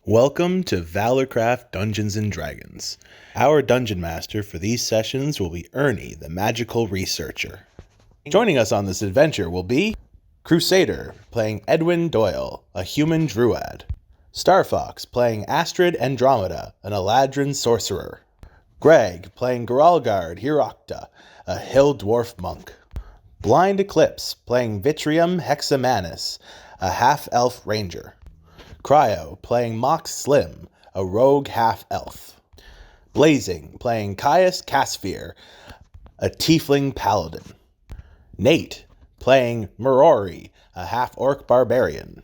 Welcome to ValourCraft Dungeons & Dragons. Our dungeon master for these sessions will be Ernie, the magical researcher. Joining us on this adventure will be Crusader, playing Edwin Doyle, a human druid. Starfox, playing Astrid Andromeda, an Eladrin sorcerer. Greg, playing Geralgard Hirokta, a hill dwarf monk. Blind Eclipse, playing Vitrium Hexamanus, a half-elf ranger. Cryo, playing Mox Slim, a rogue half-elf. Blazing, playing Caius Casphere, a tiefling paladin. Nate, playing Merori, a half-orc barbarian.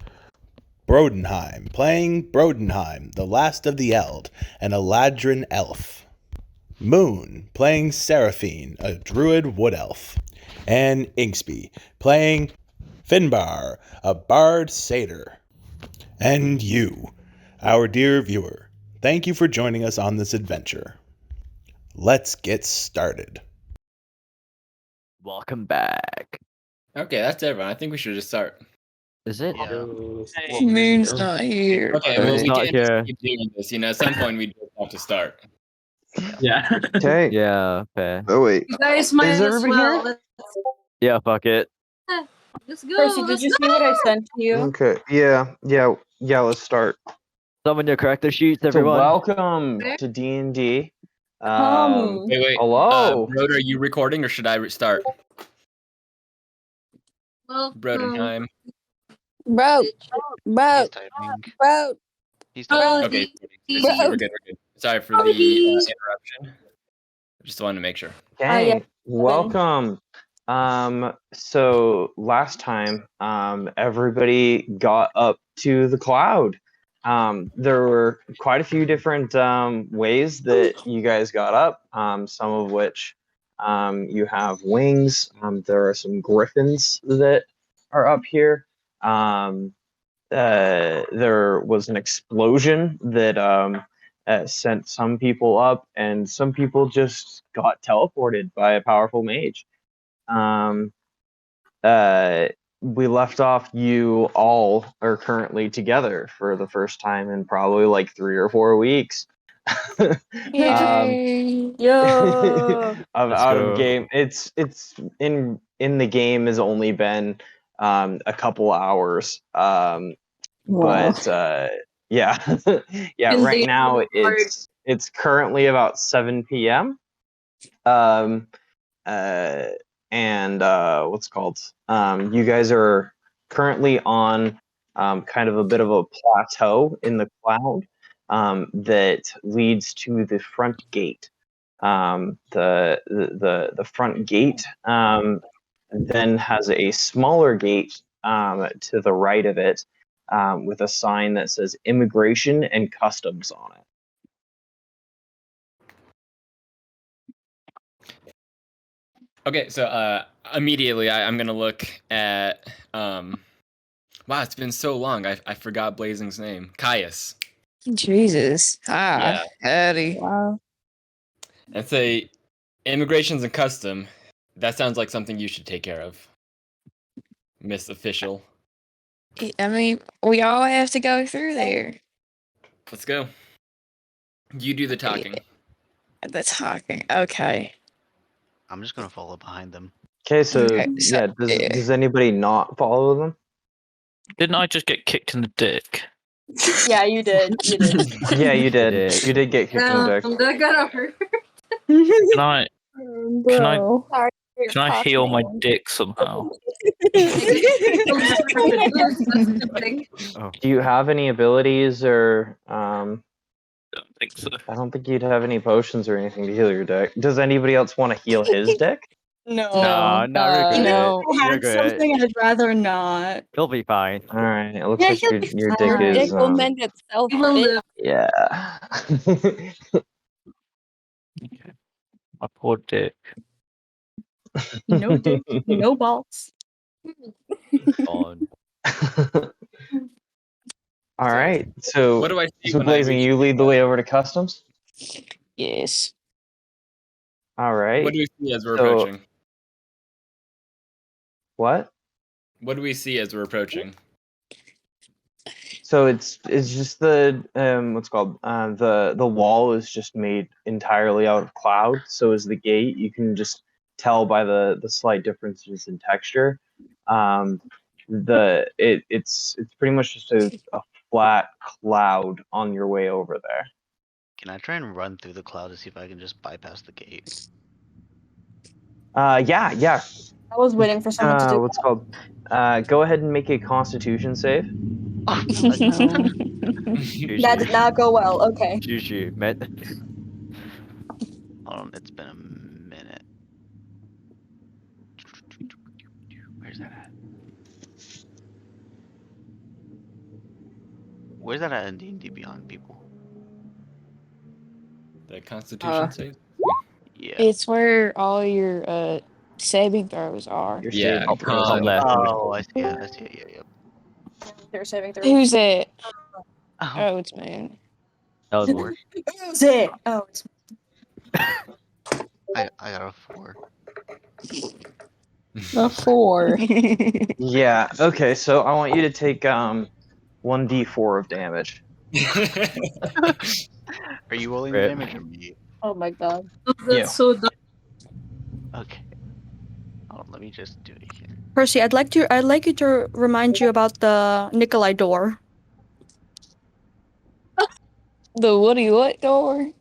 Brodenheim, playing Brodenheim, the last of the Eld, an Eladrin elf. Moon, playing Seraphine, a druid wood elf. And Inksby, playing Finbar, a bard satyr. And you, our dear viewer, thank you for joining us on this adventure. Let's get started. Welcome back. Okay, that's everyone. I think we should just start. Is it? Yeah. Moon's not here. Okay, well, It's we not can't here. just keep doing this. At some point we just have to start. Yeah. Okay. Yeah, fair. Oh wait. You guys might Is as everybody well. here? Yeah, fuck it. Let's go. Percy, did you see what I sent to you? Okay. Yeah. Let's start. Summon your character sheets, So everyone. welcome to D&D. Wait. Hello. Broad, are you recording or should I start? Well, Brodenheim. Bro. He's Oh, Okay. Bro. We're good. Sorry for the interruption. Just wanted to make sure. Okay. yeah. Welcome. So last time, everybody got up to the cloud. There were quite a few different ways that you guys got up. Some of which you have wings. There are some griffins that are up here. There was an explosion that sent some people up, and some people just got teleported by a powerful mage. We left off. You all are currently together for the first time in probably like 3 or 4 weeks. Yay. Out go. of game. It's in the game has only been a couple hours. But yeah. Yeah, In right the now hard- it's currently about 7 p.m. And what's it called? You guys are currently on kind of a bit of a plateau in the cloud that leads to the front gate. The front gate then has a smaller gate to the right of it with a sign that says Immigration and Customs on it. Okay, so immediately I'm gonna look at wow, it's been so long. I forgot Blazing's name. Caius. Jesus. Yeah. Howdy. Wow. And say immigrations and custom. That sounds like something you should take care of, Miss Official. I mean, we all have to go through there. Let's go. You do the talking. The talking. Okay. I'm just gonna follow behind them. Okay, so Okay, so- does anybody not follow them? Didn't I just get kicked in the dick? Yeah, you did. You did. Yeah, you did. Dick. You did get kicked in the dick. That got hurt. Can I Bro. can I heal my dick somehow? Do you have any abilities or Don't think so. I don't think you'd have any potions or anything to heal your dick. Does anybody else want to heal his dick? No. No, not really. No. I had something I'd rather not. You'll be fine. All right, it looks like your dick is Dick will mend itself. yeah. My poor dick. No dick, no balls. On. All right, so What do I see? so when I Blazing, reach- you lead the way over to customs. Yes. All right. What do we see as we're So- approaching? What? What do we see as we're approaching? So it's just the what's it called the wall is just made entirely out of cloud. So is the gate. You can just tell by the slight differences in texture. It's pretty much just a flat cloud on your way over there. Can I try and run through the cloud to see if I can just bypass the gate? Yeah. I was waiting for someone to do What's it called? Go ahead and make a Constitution save. Oh, no. GG. that. Did not go well. Okay. GG, met. Hold on, it's been a minute. Where's that at? Where's that at in D&D Beyond, people? The Constitution save. Yeah. It's where all your saving throws are. Your Yeah, saving throws. Top left. Oh, I see it. Yeah. They're saving through. Who's it? Oh, Oh, it's me. That was worse. Who's it? Oh, it's I got a 4. a 4. Yeah. Okay. So I want you to take 1d4 of damage. Are you rolling Rip. damage or me? Oh my god. Yeah. so dumb. Okay. Oh, let me just do it here. Percy, I'd like you to remind you about the Nikolai door. The Woody what door?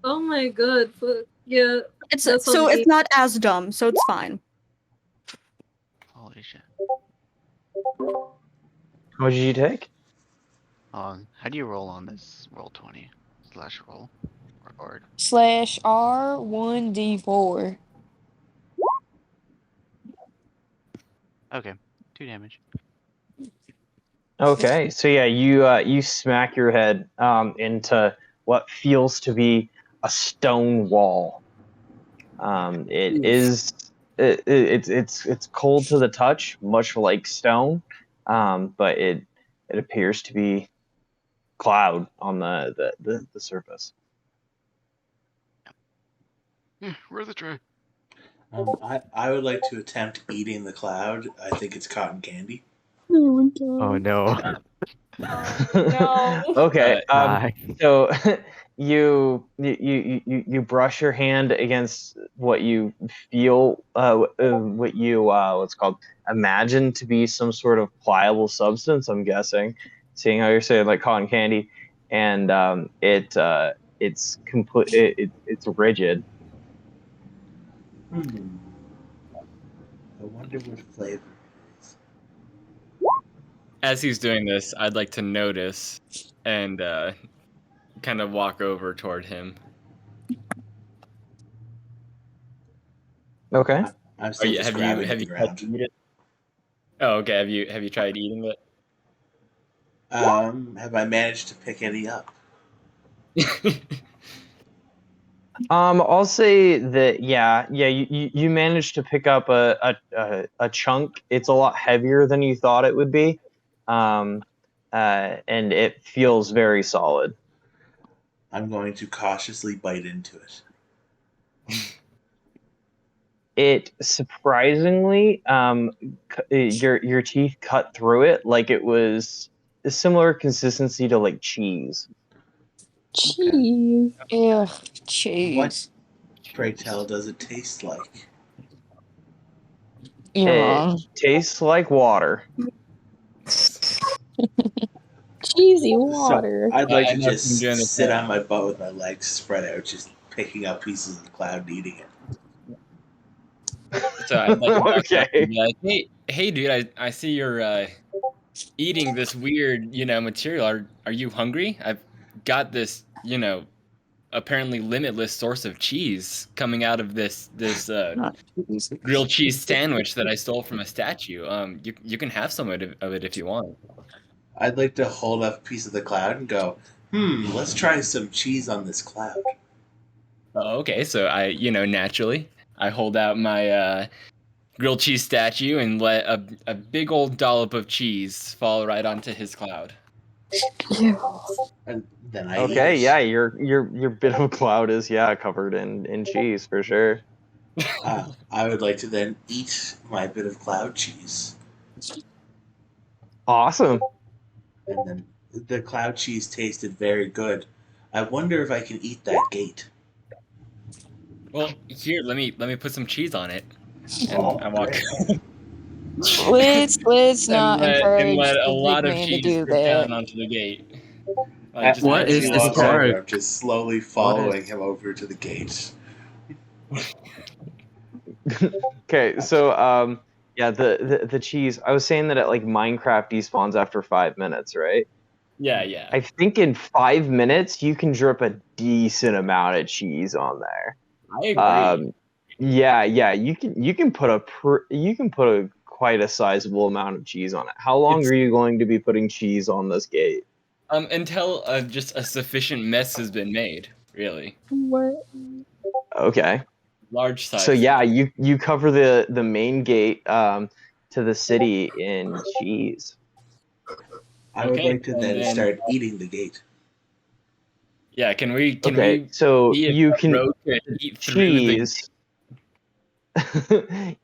Oh my god, fuck. Yeah. It's That's so on it's me. not as dumb, so it's fine. Holy shit. What did you take? How do you roll on this roll 20 / roll or /R1D4. okay, 2 damage. Okay. So yeah, you smack your head into what feels to be a stone wall. It's cold to the touch, much like stone, but it appears to be cloud on the surface. Where's the tray? I would like to attempt eating the cloud. I think it's cotton candy. Oh no. No. Okay. Die. So you brush your hand against what you feel what you what's called imagine to be some sort of pliable substance. I'm guessing, seeing how you're saying like cotton candy, and it's complete. It's rigid. I wonder what flavor it is. As he's doing this, I'd like to notice and kind of walk over toward him. Okay. I'm still just have grabbing you the tried to ground. eat it? Oh, okay. Have you tried eating it? Have I managed to pick any up? I'll say that you managed to pick up a chunk. It's a lot heavier than you thought it would be, and it feels very solid. I'm going to cautiously bite into it. It surprisingly, your teeth cut through it like it was a similar consistency to like cheese. Cheese. Ugh, cheese. What, pray tell, does it taste like? You're It wrong. tastes like water. Cheesy water. I'd like I to know just from doing this sit now. on my butt with my legs spread out, just picking up pieces of the cloud and eating it. So I'd like to walk up Okay. and be like, hey, dude, I see you're eating this weird, material. Are you hungry? I've got this, apparently limitless source of cheese coming out of this Not cheese. grilled cheese sandwich that I stole from a statue. You can have some of it if you want. I'd like to hold up a piece of the cloud and go, let's try some cheese on this cloud. Oh, okay, so I, naturally, I hold out my grilled cheese statue and let a big old dollop of cheese fall right onto his cloud. And then I Okay, eat it. yeah, your bit of cloud is covered in cheese for sure. I would like to then eat my bit of cloud cheese. Awesome. And then The cloud cheese tasted very good. I wonder if I can eat that gate. Well, here, let me put some cheese on it. And Oh, I walk great. Let's not and encourage let a the big lot of man to cheese do drip down that. onto the gate. Like, just What As is he this walks part? over, I'm just slowly following him over to the gate. Okay, so yeah, the cheese. I was saying that at like Minecraft despawns after 5 minutes, right? yeah. I think in 5 minutes you can drip a decent amount of cheese on there. I agree. Yeah, you can put a quite a sizable amount of cheese on it. How long It's are you going to be putting cheese on this gate? until just a sufficient mess has been made, really. What? Okay. Large size. So yeah, you cover the main gate to the city in cheese. I would Okay, like to and then then start eating the gate. yeah, can we Okay, so see if you a can road could the eat through the cheese.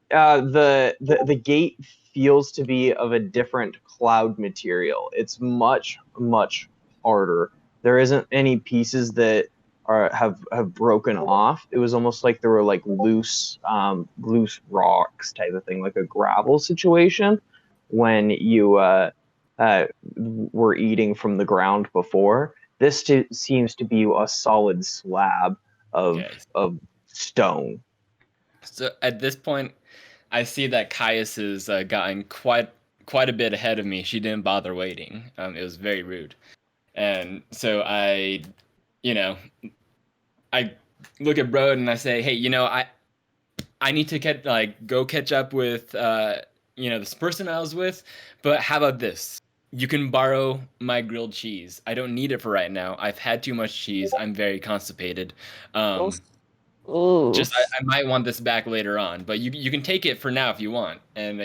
The gate feels to be of a different cloud material. It's much harder. There isn't any pieces that have broken off. It was almost like there were like loose rocks type of thing, like a gravel situation when you were eating from the ground before. This seems to be a solid slab of Okay. stone. So at this point, I see that Caius has gotten quite a bit ahead of me. She didn't bother waiting. It was very rude, and so you know, I look at Broad and I say, "Hey, I need to go catch up with this person I was with, but how about this? You can borrow my grilled cheese. I don't need it for right now. I've had too much cheese. I'm very constipated. Ooh. Just I might want this back later on, but you can take it for now if you want, and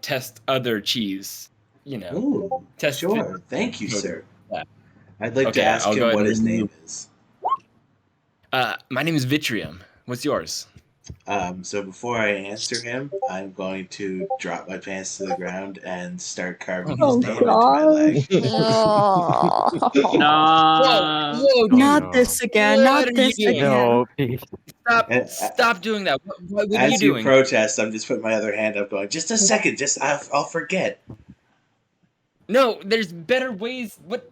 test other cheese. Ooh, Test sure. Thank you, so- sir. yeah. I'd like to Okay, ask I'll go him ahead what and his name remove. is. My name is Vitrium. What's yours? So before I answer him, I'm going to drop my pants to the ground and start carving his Oh name into my leg. Oh. Nah. Whoa, dude! Not this again. What Not are you this doing? again. No, please. And, Stop doing that. What are you as you doing? protest, I'm just putting my other hand up, going, "Just a second, just I'll forget." No, there's better ways. What?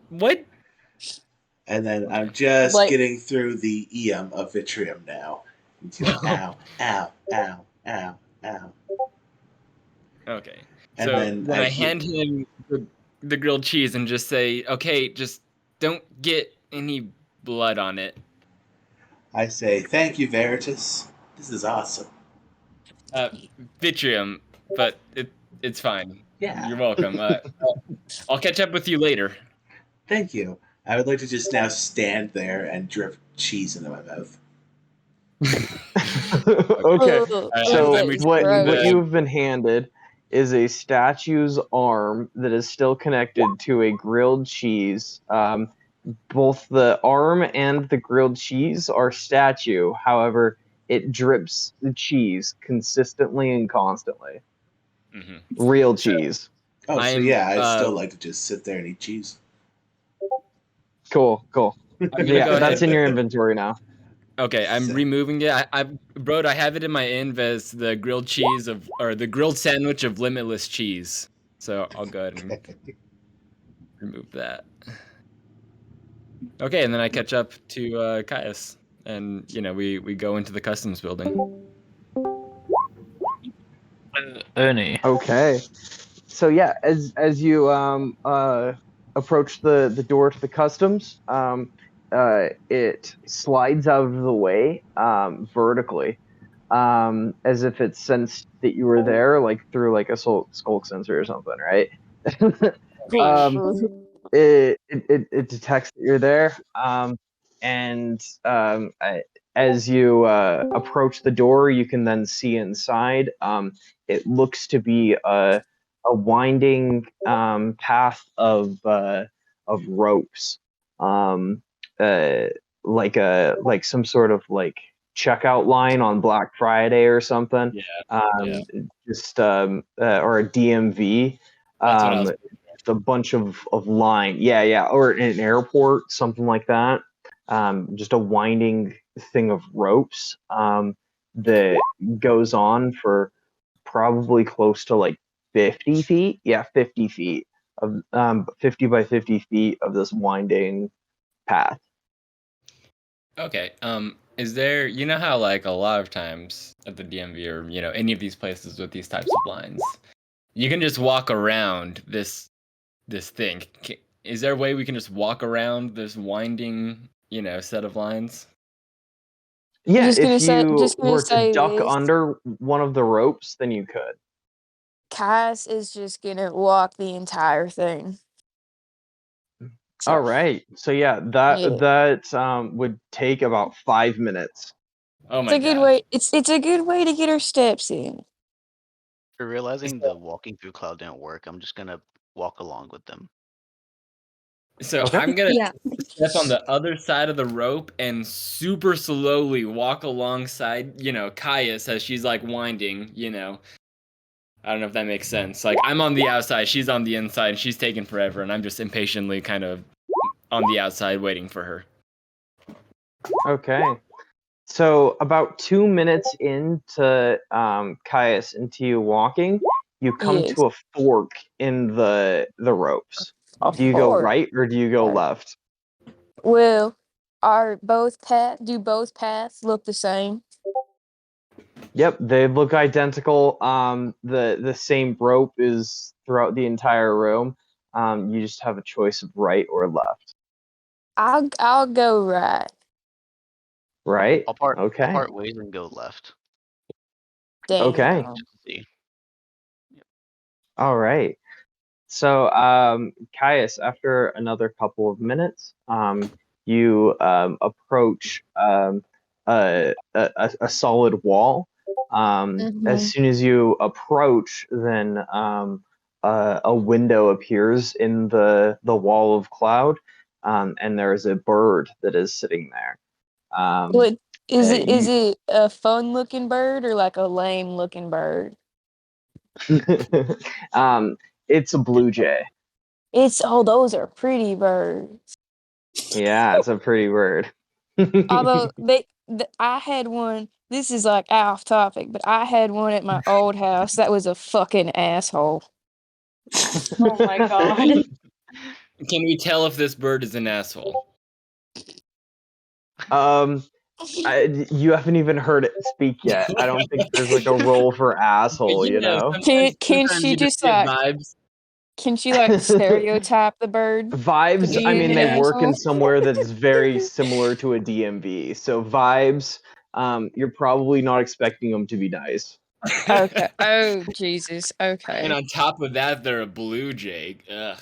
And then Okay. I'm just Like- getting through the EM of Vitrium now. He's going, ow, ow, ow, ow, ow. Okay. And So then when I I hear- hand him the grilled cheese and just say, "Okay, just don't get any blood on it." I say, "Thank you, Veritas. This is awesome." Vitrium, but it's fine. Yeah. You're welcome. I'll catch up with you later. Thank you. I would like to just now stand there and drip cheese into my mouth. Okay, Ooh, so let me that's what gross. you've been handed is a statue's arm that is still connected to a grilled cheese. Both the arm and the grilled cheese are statue. However, it drips the cheese consistently and constantly. Mhm. Real cheese. Oh, so I'm, yeah, I'd still like to just sit there and eat cheese. Cool. I'm gonna Yeah, go that's ahead. in your inventory now. Okay, I'm So- removing it. Bro, I have it in my inv as the grilled cheese or the grilled sandwich of limitless cheese. So I'll go ahead and remove that. Okay, and then I catch up to Caius, and we go into the customs building. Ernie. Okay. So yeah, as you approach the door to the customs, it slides out of the way vertically, as if it sensed that you were there, like through like a skulk sensor or something, right? It detects that you're there, and as you approach the door, you can then see inside. It looks to be a winding path of ropes, um, like some sort of like checkout line on Black Friday or something. Yeah. Just or a DMV. That's what I was. just a bunch of line. Yeah, or an airport, something like that. Just a winding thing of ropes that goes on for probably close to like 50 feet. Yeah, 50 feet of 50 by 50 feet of this winding path. Okay. Is there, you know how like a lot of times at the DMV or any of these places with these types of blinds, you can just walk around this thing. Is there a way we can just walk around this winding set of lines? Yeah, just gonna if say, you just gonna were to say duck this. under one of the ropes, then you could. Cass is just gonna walk the entire thing. So, All right. So yeah, that Yeah. that would take about 5 minutes. Oh It's my a good god. way. It's a good way to get her steps in. After realizing the walking through cloud didn't work, I'm just gonna walk along with them. So Okay. I'm gonna Yeah. step on the other side of the rope and super slowly walk alongside, Caius as she's like winding, I don't know if that makes sense. Like I'm on the outside, she's on the inside, and she's taking forever, and I'm just impatiently kind of on the outside waiting for her. Okay. So about 2 minutes into Caius, into you walking, you come Yes. to a fork in the ropes. A Do you go fork. right or do you go Right. left? Well, do both paths look the same? Yep, they look identical. The same rope is throughout the entire room. You just have a choice of right or left. I'll go right. Right? I'll part Okay. ways and go left. Damn. Okay. See. All right. So, Caius, after another couple of minutes, you approach a solid wall. As soon as you approach, then a window appears in the wall of cloud, and there is a bird that is sitting there. What is it? Is You- it a fun looking bird or like a lame looking bird? it's a blue jay. Those are pretty birds. Yeah, it's a pretty bird. Although I had one. This is like off topic, but I had one at my old house that was a fucking asshole. Oh my god. Can we tell if this bird is an asshole? You haven't even heard it speak yet. I don't think there's like a role for asshole, you know? Can she just get like vibes? can she like stereotype the bird? Vibes, to I be mean, an they work in asshole? somewhere that's very similar to a DMV. So vibes, you're probably not expecting them to be nice. Okay. Oh Jesus. Okay. And on top of that, they're a blue jay. Ugh.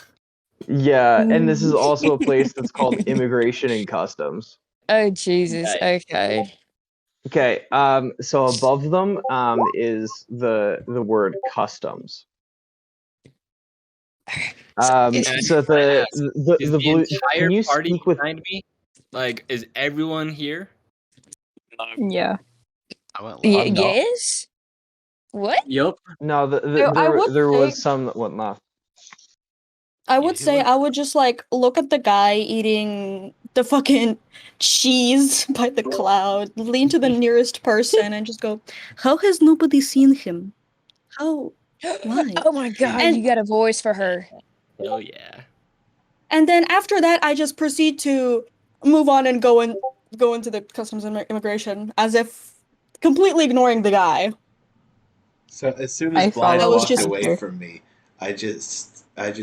Yeah, and this is also a place that's called Immigration and Customs. Oh Jesus. Right. Okay. Okay, so above them is the word customs. So Is the the blue. entire Can you party speak with? behind me? Like, is everyone here? Yeah. I went left. I'm not. Yes. What? Yup. No, I would there say- was some that went left. I Yeah, would who say went- I would just like look at the guy eating the fucking cheese by the cloud, lean to the nearest person and just go, how has nobody seen him? How? Why? Oh my God! And- you got a voice for her. Hell yeah. And then after that, I just proceed to move on and go into the customs and immigration as if completely ignoring the guy. So as soon I as Blind follow walked just- away from me, I just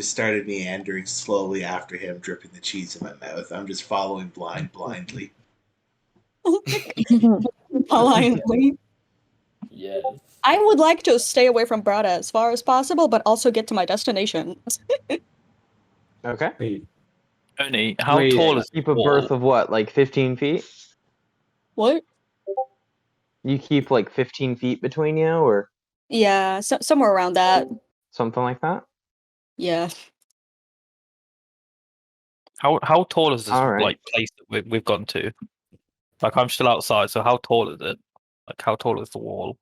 started meandering slowly after him, dripping the cheese in my mouth. I'm just following Blind blindly. Blindly. Yes. I would like to stay away from Brada as far as possible, but also get to my destination. Okay. Wait. Ernie, how Wait, tall is keep the a berth wall? of what, like 15 feet? What? You keep like 15 feet between you, or Yeah, somewhere around that. something like that. Yeah. How tall is this All right. like place that we've gone to? Like I'm still outside, so how tall is it? Like how tall is the wall?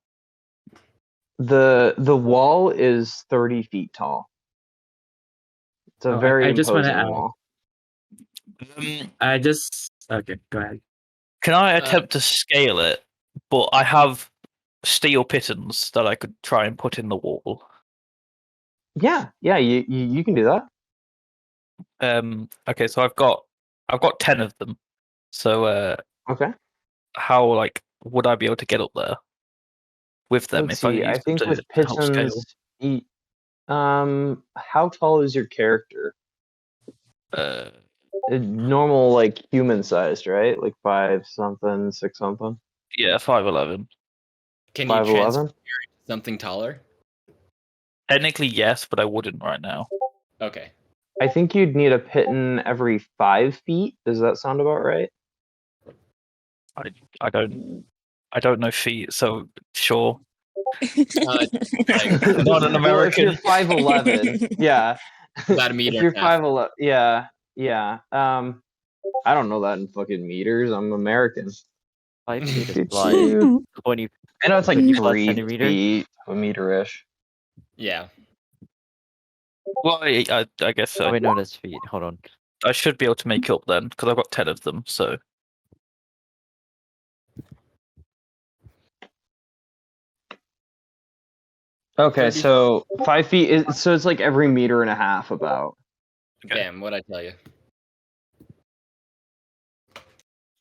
The wall is 30 feet tall. It's a Oh, very I just want to imposing add. wall. I just okay. Go ahead. Can I attempt to scale it? But I have steel pittons that I could try and put in the wall. Yeah, you can do that. Okay, so I've got 10 of them. So Okay. how would I be able to get up there with them Let's if I see. use I think them with to help scale? pigeons, how tall is your character? Normal, like human sized, right? Like 5 something, 6 something. Yeah, 5'11". Can you 5'11"? transfer into something taller? Technically, yes, but I wouldn't right now. Okay. I think you'd need a piton every 5 feet. Does that sound about right? I don't know feet, so sure. Not an American. Well, if you're 5'11", yeah. About a meter If you're and a half. 5'11", yeah. I don't know that in fucking meters. I'm American. 5 feet is Doo-doo. like 20. I know it's like 20 plus 3 centimeter. feet, a meter-ish. Yeah. Well, I guess so. Oh, wait, no, that's feet. Hold on. I should be able to make it up then, because I've got 10 of them, so... Okay, so 5 feet is so it's like every meter and a half about. Damn, what'd I tell you?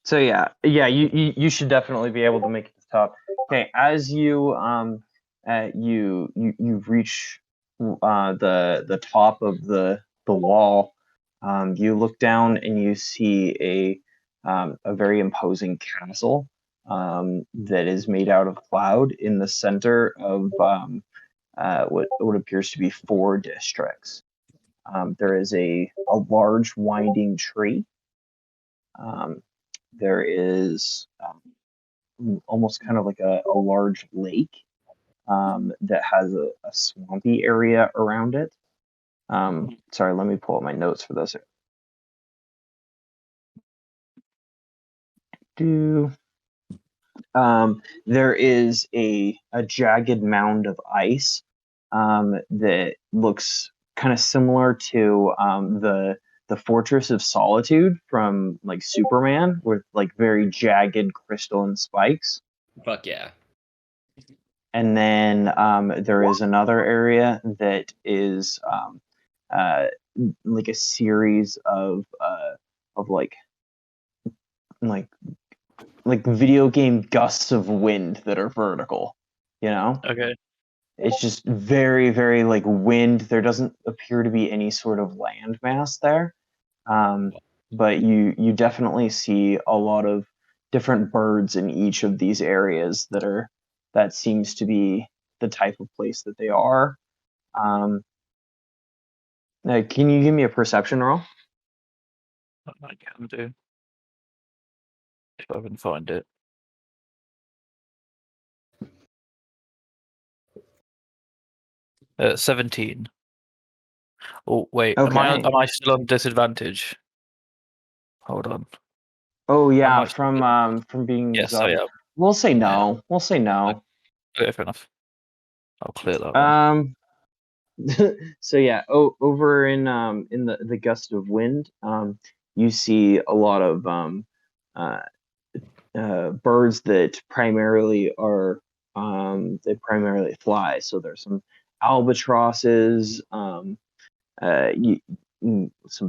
So you should definitely be able to make it to the top. Okay, as you you reach the top of the wall, you look down and you see a very imposing castle that is made out of cloud in the center of what appears to be 4 districts. There is a large winding tree. There is almost kind of like a large lake that has a swampy area around it. Sorry, let me pull up my notes for this. There is a jagged mound of ice that looks kind of similar to the Fortress of Solitude from like Superman, with like very jagged crystalline spikes. Fuck yeah. And then there is another area that is like a series of like video game gusts of wind that are vertical. You know? Okay. It's just very, very like wind. There doesn't appear to be any sort of land mass there. But you definitely see a lot of different birds in each of these areas that seems to be the type of place that they are. Can you give me a perception roll? I can do. If I can find it. Uh, 17. Oh wait, Okay. am I still on disadvantage? Hold on. Oh yeah, from being Yes, I am. We'll say no. We'll say no. Okay, fair enough. I'll clear that one. So yeah, over in the gust of wind, you see a lot of birds that primarily are they primarily fly. So there's some albatrosses, some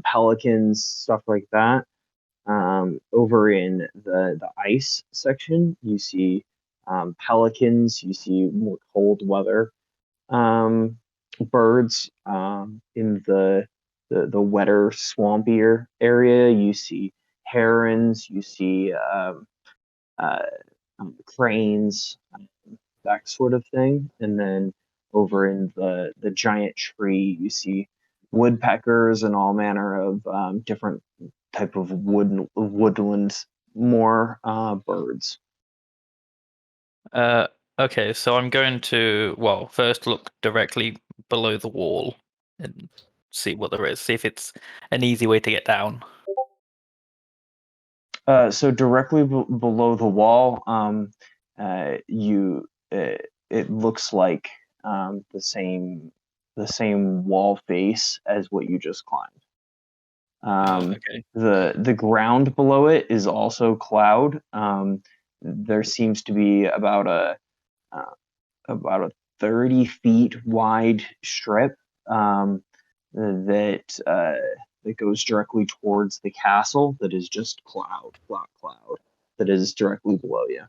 pelicans, stuff like that. Over in the ice section, you see pelicans. You see more cold weather birds. In the wetter, swampier area, you see herons. You see cranes, that sort of thing. And then over in the giant tree, you see woodpeckers and all manner of different type of woodland, more birds. Okay, so I'm going to first look directly below the wall and see what there is. See if it's an easy way to get down. So directly below the wall, it looks like the same the same wall face as what you just climbed. Okay. The ground below it is also cloud. There seems to be about a 30 feet wide strip that goes directly towards the castle. That is just cloud that is directly below you.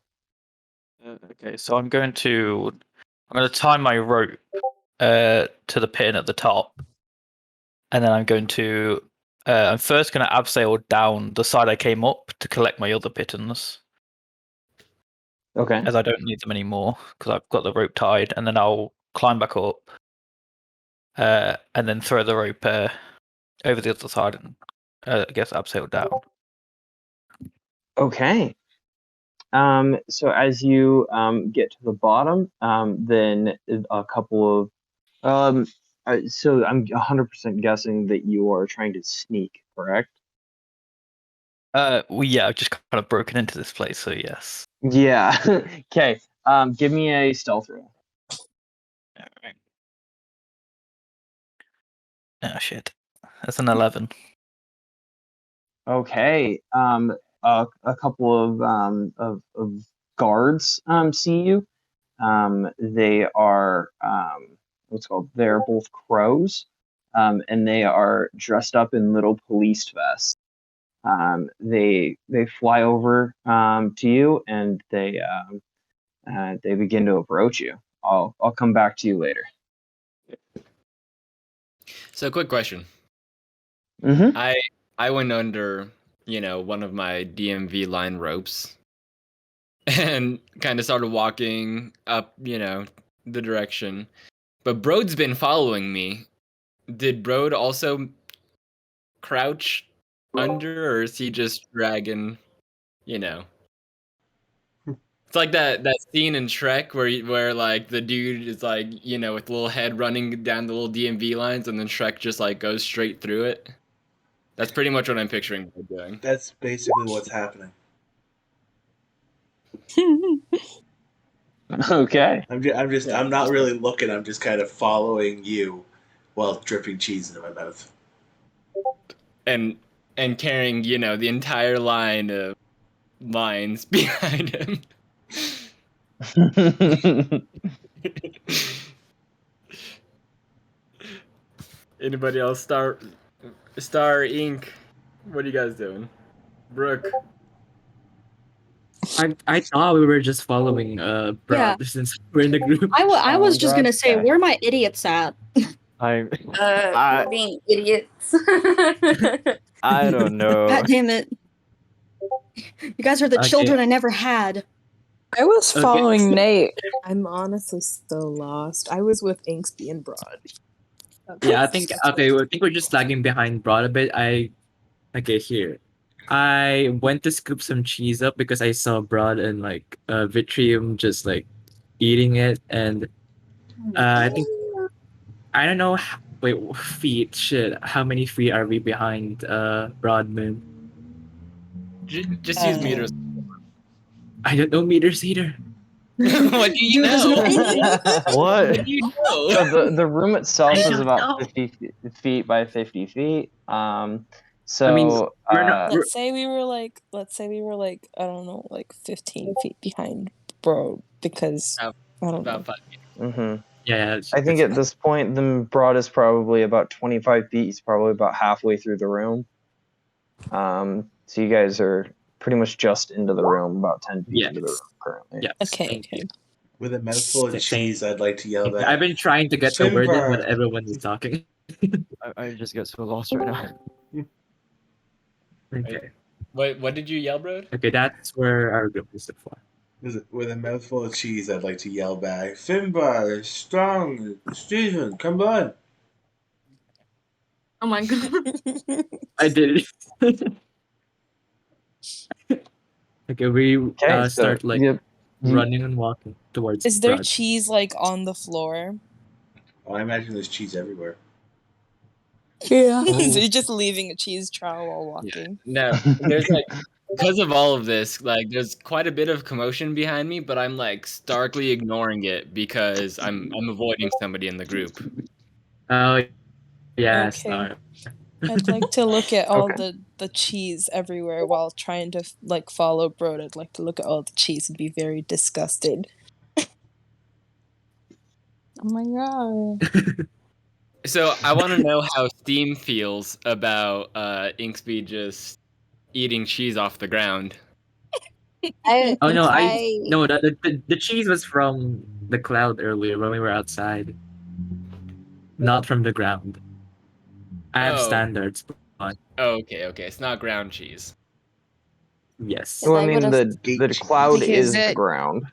Okay, so I'm going to tie my rope to the pin at the top, and then I'm first going to abseil down the side I came up to collect my other pittons, Okay. as I don't need them anymore because I've got the rope tied, and then I'll climb back up, and then throw the rope over the other side and I guess abseil down. Okay. So as you get to the bottom, then a couple of so I'm 100% guessing that you are trying to sneak, correct? Well, yeah, I've just kind of broken into this place, so yes. Yeah. Okay. Give me a stealth roll. Alright. Oh shit. That's an 11. Okay. A couple of guards see you. They are what's called. They're both crows, and they are dressed up in little police vests. They fly over to you, and they begin to approach you. I'll come back to you later. So, quick question. Mm-hmm. I went under, one of my DMV line ropes and kind of started walking up, the direction. But Broad's been following me. Did Broad also crouch under, or is he just dragging, It's like that scene in Shrek where like the dude is like, with the little head running down the little DMV lines, and then Shrek just like goes straight through it. That's pretty much what I'm picturing Broad doing. That's basically what's happening. Okay. I'm not really looking. I'm just kind of following you while dripping cheese into my mouth. And carrying, the entire line of lines behind him. Anybody else? Star Inc. What are you guys doing? Brooke. I thought we were just following Brad since we're in the group. I was just gonna say, where are my idiots at? I'm. We're being idiots. I don't know. God damn it. You guys are the Okay. children I never had. I was Okay. following Nate. I'm honestly so lost. I was with Inksby and Broad. Yeah, I think we're just lagging behind Broad a bit. Here. I went to scoop some cheese up because I saw Broad and like Vitrium just like eating it, and I think I don't know. Feet. Shit. How many feet are we behind Broadmoon? Just use meters. I don't know meters either. What do you Dude doesn't know know? anything. What? What do you know? So the room itself I is don't about know. 50 feet by 50 feet. So I mean, we're not. Let's say we were like I don't know, like 15 feet behind Bro, because I don't know. About 5 feet. mhm. Yeah. I think at this point, the Broad is probably about 25 feet. He's probably about halfway through the room. So you guys are pretty much just into the room, about 10 feet into the room currently. Yeah. Okay. With a mouthful of cheese, I'd like to yell back. I've been trying to get the word in, Timber. but everyone is talking. I just get so lost right now. Okay. What did you yell, bro? Okay, that's where our group is so far. With a mouthful of cheese, I'd like to yell back, Finbar, strong, Stephen, come on. Oh my god. I did it. Okay, we start like running and walking towards. Is there Brad. cheese like on the floor? Oh, I imagine there's cheese everywhere. Yeah. Oh. So you're just leaving a cheese trail while walking. No, there's like, because of all of this, like, there's quite a bit of commotion behind me, but I'm like starkly ignoring it because I'm avoiding somebody in the group. Oh, yeah, Okay. Star. I'd like to look at all Okay. the cheese everywhere while trying to like follow Broad. I'd like to look at all the cheese and be very disgusted. Oh my god. So I want to know how Steam feels about Inksby just eating cheese off the ground. I, Oh no, I, no, the cheese was from the cloud earlier when we were outside, not from the ground. I have Oh. standards, but Oh, okay. It's not ground cheese. yes. Well, I I mean, would've- the cloud Because is the that- ground.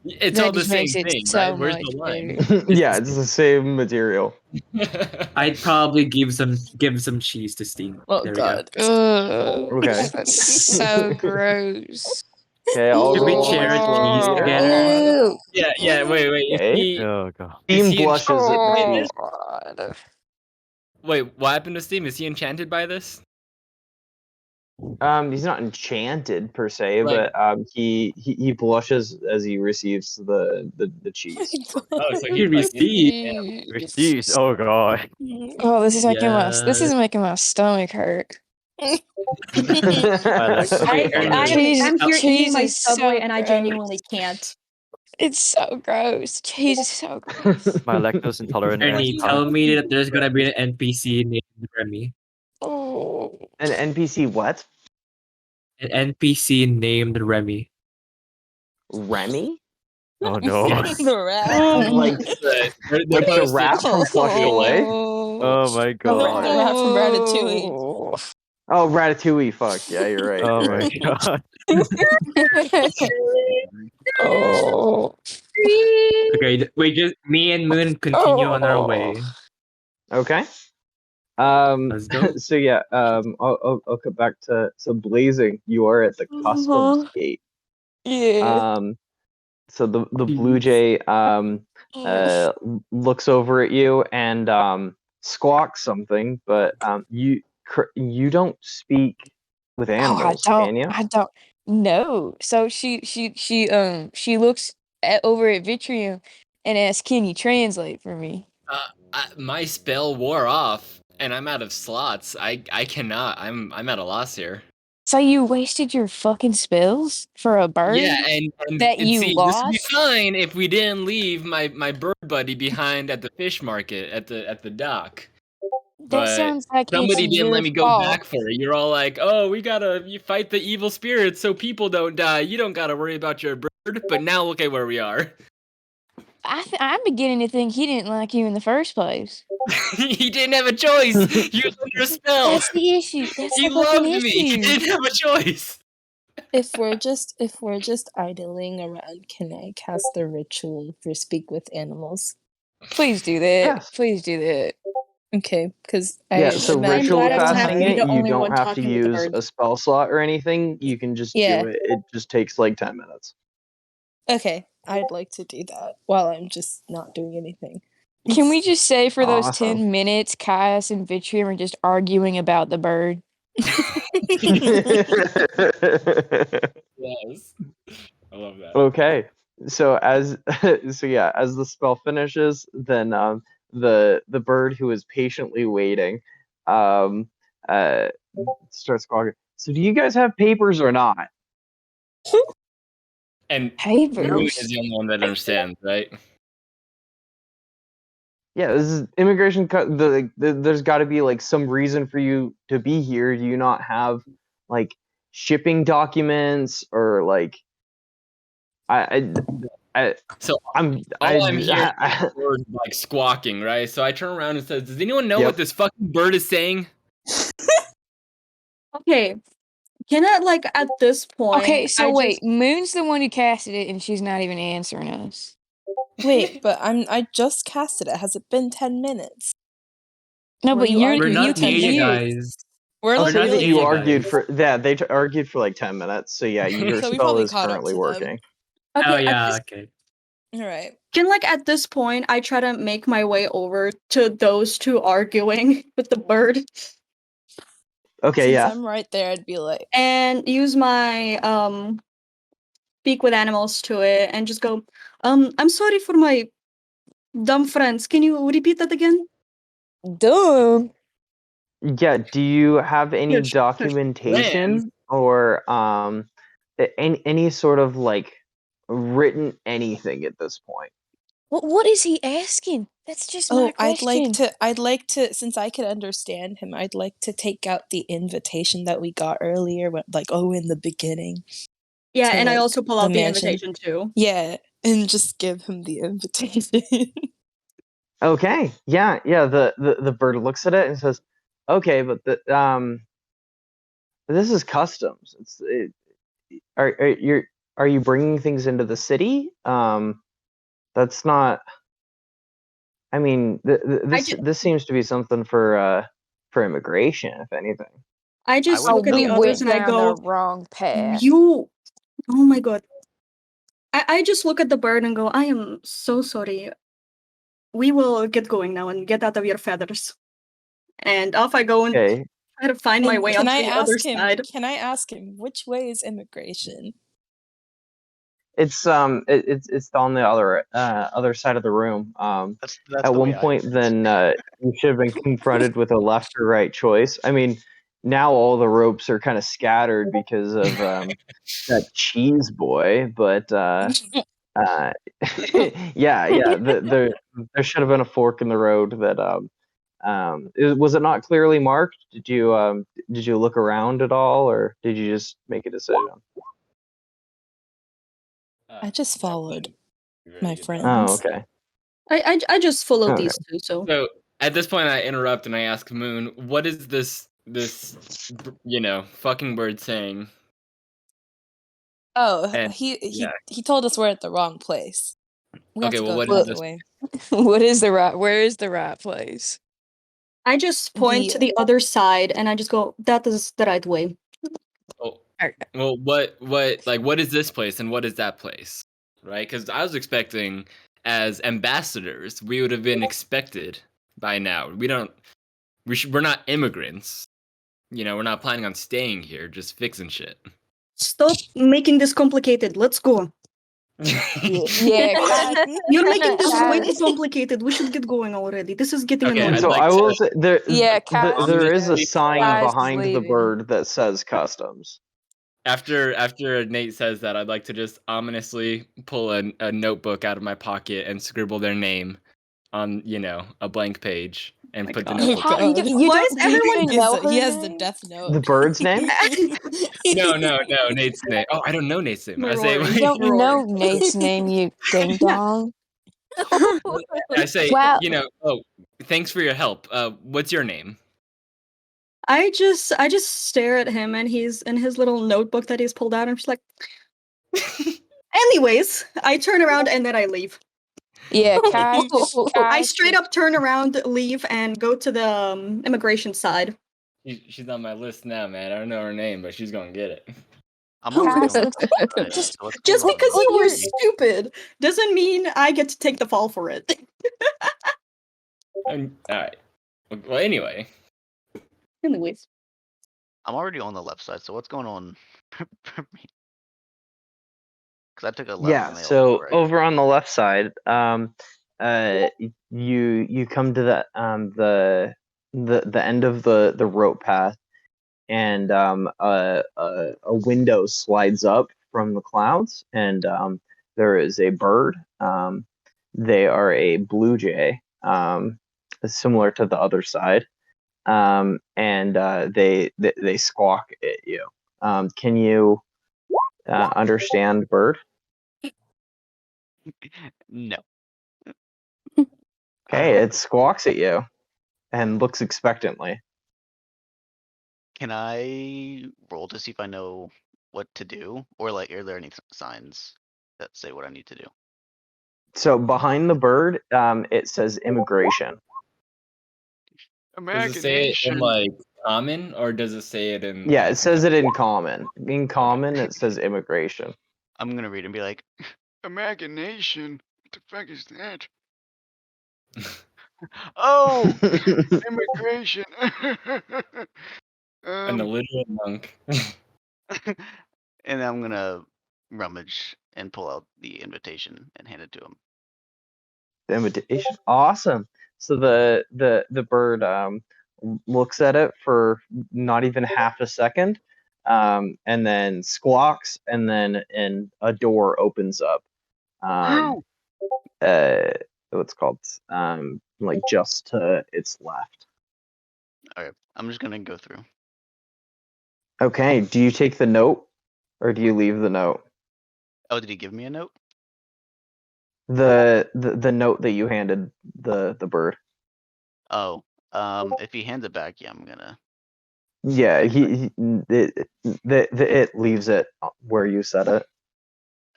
It's That all the just same makes it thing, so right? Where's much the line? Yeah, it's the same material. I'd probably give some cheese to Steam. Oh There god. Ugh, Okay. that's so gross. Okay, I'll Should we roll share a cheese initiative. together? Ew. Yeah. Wait. Okay. Oh god. Is Steam he blushes at the enchanted by cheese. this? God. Wait, what happened to Steam? Is he enchanted by this? He's not enchanted per se, Like- but he blushes as he receives the cheese. Oh, so He he's like, received. Jeez. Oh god. Oh, this is making Yeah. my stomach hurt. My legs are I'm falling. here Cheese eating my is Subway so and I gross. genuinely can't. It's so gross. Cheese is so gross. My lactose intolerant. Ernie, ass tell can't- me that there's gonna be an NPC named Remy. Oh. An NPC what? An NPC named Remy. Remy? Oh no. Yes. The rat. Like they're like the posted- rat from Flush It Away? Oh my The rat god. from Ratatouille. Oh, Ratatouille. Fuck yeah, you're right. Oh you're my right. god. Oh. Okay, me and Moon continue on our way. Okay. Let's go. So yeah. I'll cut back to Blazing. You are at the customs gate. Yeah. So the blue jay looks over at you and squawks something, but you don't speak with animals, can you? I don't know. So she looks over at Vitrium and asks, "Can you translate for me?" My spell wore off, and I'm out of slots. I cannot. I'm at a loss here. So you wasted your fucking spells for a bird? Yeah, and that you see, lost? this would be fine if we didn't leave my bird buddy behind at the fish market at the dock. That But sounds like somebody it's didn't your let me go fault. back for it. You're all like, "Oh, you fight the evil spirits so people don't die. You don't gotta worry about your bird." But now look at where we are. I'm beginning to think he didn't like you in the first place. He didn't have a choice. He was under a spell. That's the issue. That's He the fucking loved me. He issue. didn't have a choice. If we're just idling around, can I cast the ritual for speak with animals? Please do that. Yes. Please do that. Okay, because Yeah, so I'm ritual glad I don't have casting to be it, the you only don't one have to talking with the use bird. a spell slot or anything. You can just Yeah. do it. It just takes like 10 minutes. Okay, I'd like to do that while I'm just not doing anything. Can we just say for those Awesome. 10 minutes, Caius and Vitrium are just arguing about the bird? Yes. I love that. Okay. So as the spell finishes, then the bird who is patiently waiting starts calling. So do you guys have papers or not? And Moon Papers. is the only one that understands, right? Yeah, this is immigration. There's got to be like some reason for you to be here. Do you not have like shipping documents or like? So I'm hearing is bird like squawking, right? So I turn around and says, "Does anyone know Yep. what this fucking bird is saying?" Okay. Can I like at this point? Okay, so I wait, just- Moon's the one who casted it, and she's not even answering us. Wait, but I just casted it. Has it been 10 minutes? No, Were but you you're arguing We're you not for 10 Asia minutes? guys. We're I'll like say not that really you Asia argued guys. for they argued for like 10 minutes. So yeah, your So we spell probably is caught up currently to them. working. Okay, Oh at yeah, this- okay. All right. Can like at this point I try to make my way over to those two arguing with the bird Okay, Since yeah. I'm right there, I'd be like, and use my speak with animals to it and just go, I'm sorry for my dumb friends. Can you repeat that again? Dumb. Yeah, do you have any Plans. documentation or any sort of like written anything at this point? What is he asking? That's just my Oh, question. I'd like to, since I could understand him, I'd like to take out the invitation that we got earlier, like, in the beginning. Yeah, to, and I like, also pull the out the mansion. invitation too. Yeah, and just give him the invitation. Okay, yeah. The bird looks at it and says, "Okay, but this is customs. Are you bringing things into the city? That's not. I mean, this seems to be something for immigration, if anything." I just would look at we the know. others went and I down the go, wrong path. you. Oh my god. I just look at the bird and go, I am so sorry. We will get going now and get out of your feathers. And off I go and Okay. try to find my And way can onto I the other ask him? side. Can I ask him which way is immigration? It's it's on the other side of the room. That's At the one way I point, went. then you should have been confronted with a left or right choice. I mean, now all the ropes are kind of scattered because of that cheese boy. But yeah. There should have been a fork in the road. That was it not clearly marked? Did you look around at all, or did you just make a decision? I just followed my Oh, friends. okay. I just followed Okay. these two, so. So at this point, I interrupt and I ask Moon, "What is this fucking bird saying?" Oh, And he told us we're at the wrong place. We have Okay, to well, go what the is other this? way. What is the right? Where is the right place? I just point to the other side and I just go, that is the right way. Oh, well, what is this place and what is that place, right? Because I was expecting, as ambassadors, we would have been expected by now. We're not immigrants. We're not planning on staying here, just fixing shit. Stop making this complicated. Let's go. Yeah, You're making this way too guys. complicated. We should get going already. This is getting Okay, annoying. I'd So like I will to. say there Yeah, Kai's there is a honestly, sign Kai's behind the leaving. bird that says customs. After Nate says that, I'd like to just ominously pull a notebook out of my pocket and scribble their name on a blank page and put the God. notebook. How, you God. don't, you Why don't, is do you everyone- even know her He has the name? death note. The bird's name? No, Nate's name. Oh, I don't know Nate's name. I say, Rory. You don't Rory. know Nate's name, you ding dong. I say, Wow. oh, thanks for your help. What's your name? I just stare at him and he's in his little notebook that he's pulled out and I'm just like anyways, I turn around and then I leave. Yeah, Kai. I straight up turn around, leave, and go to the immigration side. She's on my list now, man. I don't know her name, but she's gonna get it. I'm already on the Just- side, Just so what's because going on? you were your- stupid doesn't mean I get to take the fall for it. All right. Well, anyway. Anyways. I'm already on the left side, so what's going on for me? Because I took a left. Yeah. and they all So took a right. over on the left side, you come to the end of the rope path, and a window slides up from the clouds, and there is a bird. They are a blue jay, similar to the other side, and they squawk at you. Can you understand bird? No. Okay, it squawks at you and looks expectantly. Can I roll to see if I know what to do, or like, are there any signs that say what I need to do? So behind the bird, it says immigration. Does it say it in like common, or does it say it in? Yeah, like, it says it in common. In common, it says immigration. I'm gonna read and be like, Imagination? What the fuck is that? oh, Immigration. An illiterate monk. and I'm gonna rummage and pull out the invitation and hand it to him. The invitation. Awesome. So the bird looks at it for not even half a second, and then squawks, and then a door opens up. What's called like just to its left. Alright, I'm just gonna go through. Okay, do you take the note or do you leave the note? Oh, did he give me a note? The note that you handed the bird. Oh, if he hands it back, yeah, I'm gonna. Yeah, it leaves it where you said it.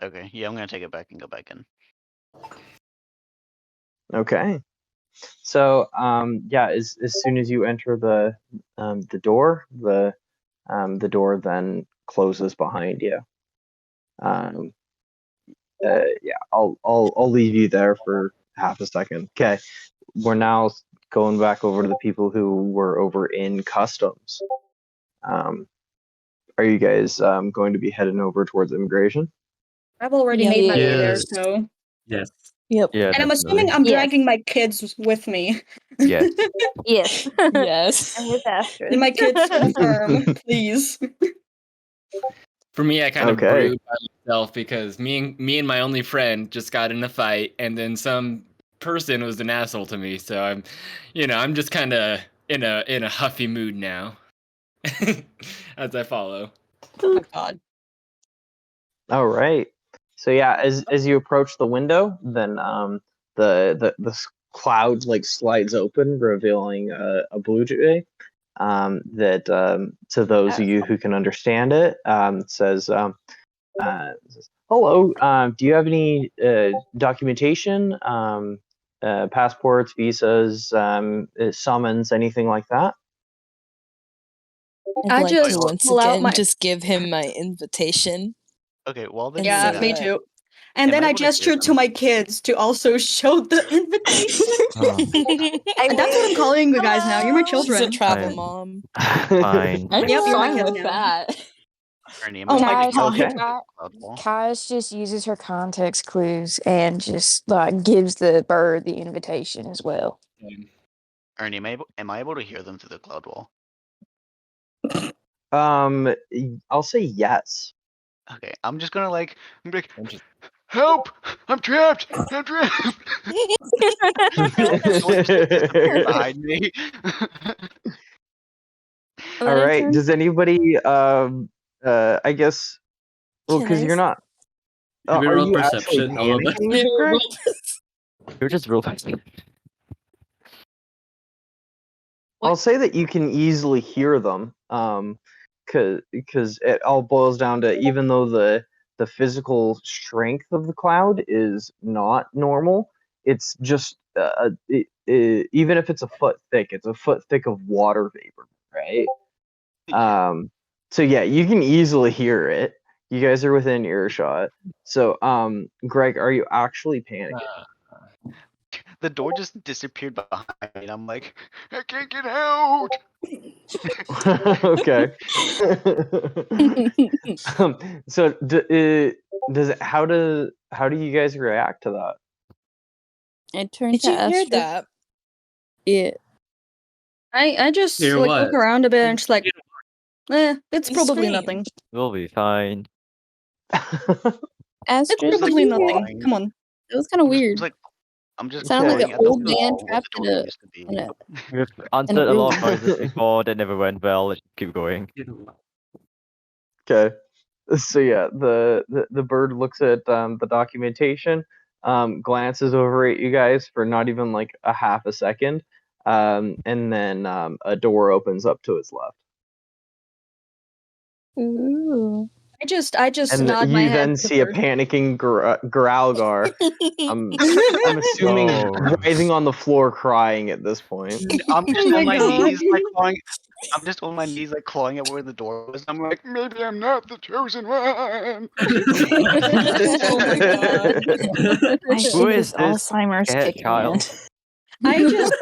Okay, yeah, I'm gonna take it back and go back in. Okay. So yeah, as soon as you enter the door, the door then closes behind you. Yeah, I'll leave you there for half a second. Okay, we're now going back over to the people who were over in customs. Are you guys going to be heading over towards immigration? I've already Yeah. made my way there, Yes. so. Yes. Yep. Yeah, And I'm assuming I'm Yes. dragging my kids with me. Yes. Yes. Yes. And with Astrid. And my kids confirm, please. For me, I kind of Okay. brewed by myself because me and my only friend just got in a fight, and then some person was an asshole to me. So I'm just kind of in a huffy mood now, as I follow. Oh my god. All right. So yeah, as you approach the window, then the cloud like slides open, revealing a blue jay. That to those of you who can understand it, says, "Hello. Do you have any documentation, passports, visas, summons, anything like that?" I I'd like just to once pull out again my. just give him my invitation. Okay, while they And do Yeah, say me that, too. And am then I I able to hear gestured to them? my kids to also show the invitation. And that's what I'm calling you guys now. You're my She's a children. travel I'm- mom. Fine. I'm Yep, you're my fine kids with now. that. Ernie, am Oh I my able to god. hear Okay. them through the cloud wall? Kai's just uses her context clues and just like gives the bird the invitation as well. Ernie, am I able to hear them through the cloud wall? I'll say yes. Okay, I'm just gonna like, help! I'm trapped! I'm trapped! Someone just disappeared behind me. All right. Does anybody I guess well, Can because I you're not Can we are roll you actually perception, all of us? panicking, Greg? You're just real fast. I'll say that you can easily hear them, because it all boils down to, even though the physical strength of the cloud is not normal, it's just even if it's a foot thick, it's a foot thick of water vapor, right? So yeah, you can easily hear it. You guys are within earshot. So Greg, are you actually panicking? The door just disappeared behind me, and I'm like, I can't get out! Okay. So does it, how do you guys react to that? I turned Did you hear that? Yeah. I just Hear like what? look around a bit and just like, it's You probably screamed. nothing. We'll be fine. It's Astrid, did probably you hear? nothing. Flying. Come on. It was kind of weird. I'm just Sounded like Okay. an clawing at the old man wall where trapped the in door a used to be. in a We've in a answered a lot room. of noises before that never went well. Let's keep going. Okay. So yeah, the bird looks at the documentation, glances over at you guys for not even like a half a second, and then a door opens up to its left. Ooh. I just And nod my you head then to the see a bird. panicking Growlgar. I'm assuming Oh. writhing on the floor crying at this point. I'm just Oh my on my God. knees, like clawing. I'm just on my knees, like clawing at where the door was. I'm like, maybe I'm not the chosen one. Oh my god. I Who think is it's this Alzheimer's scared kicking child? I just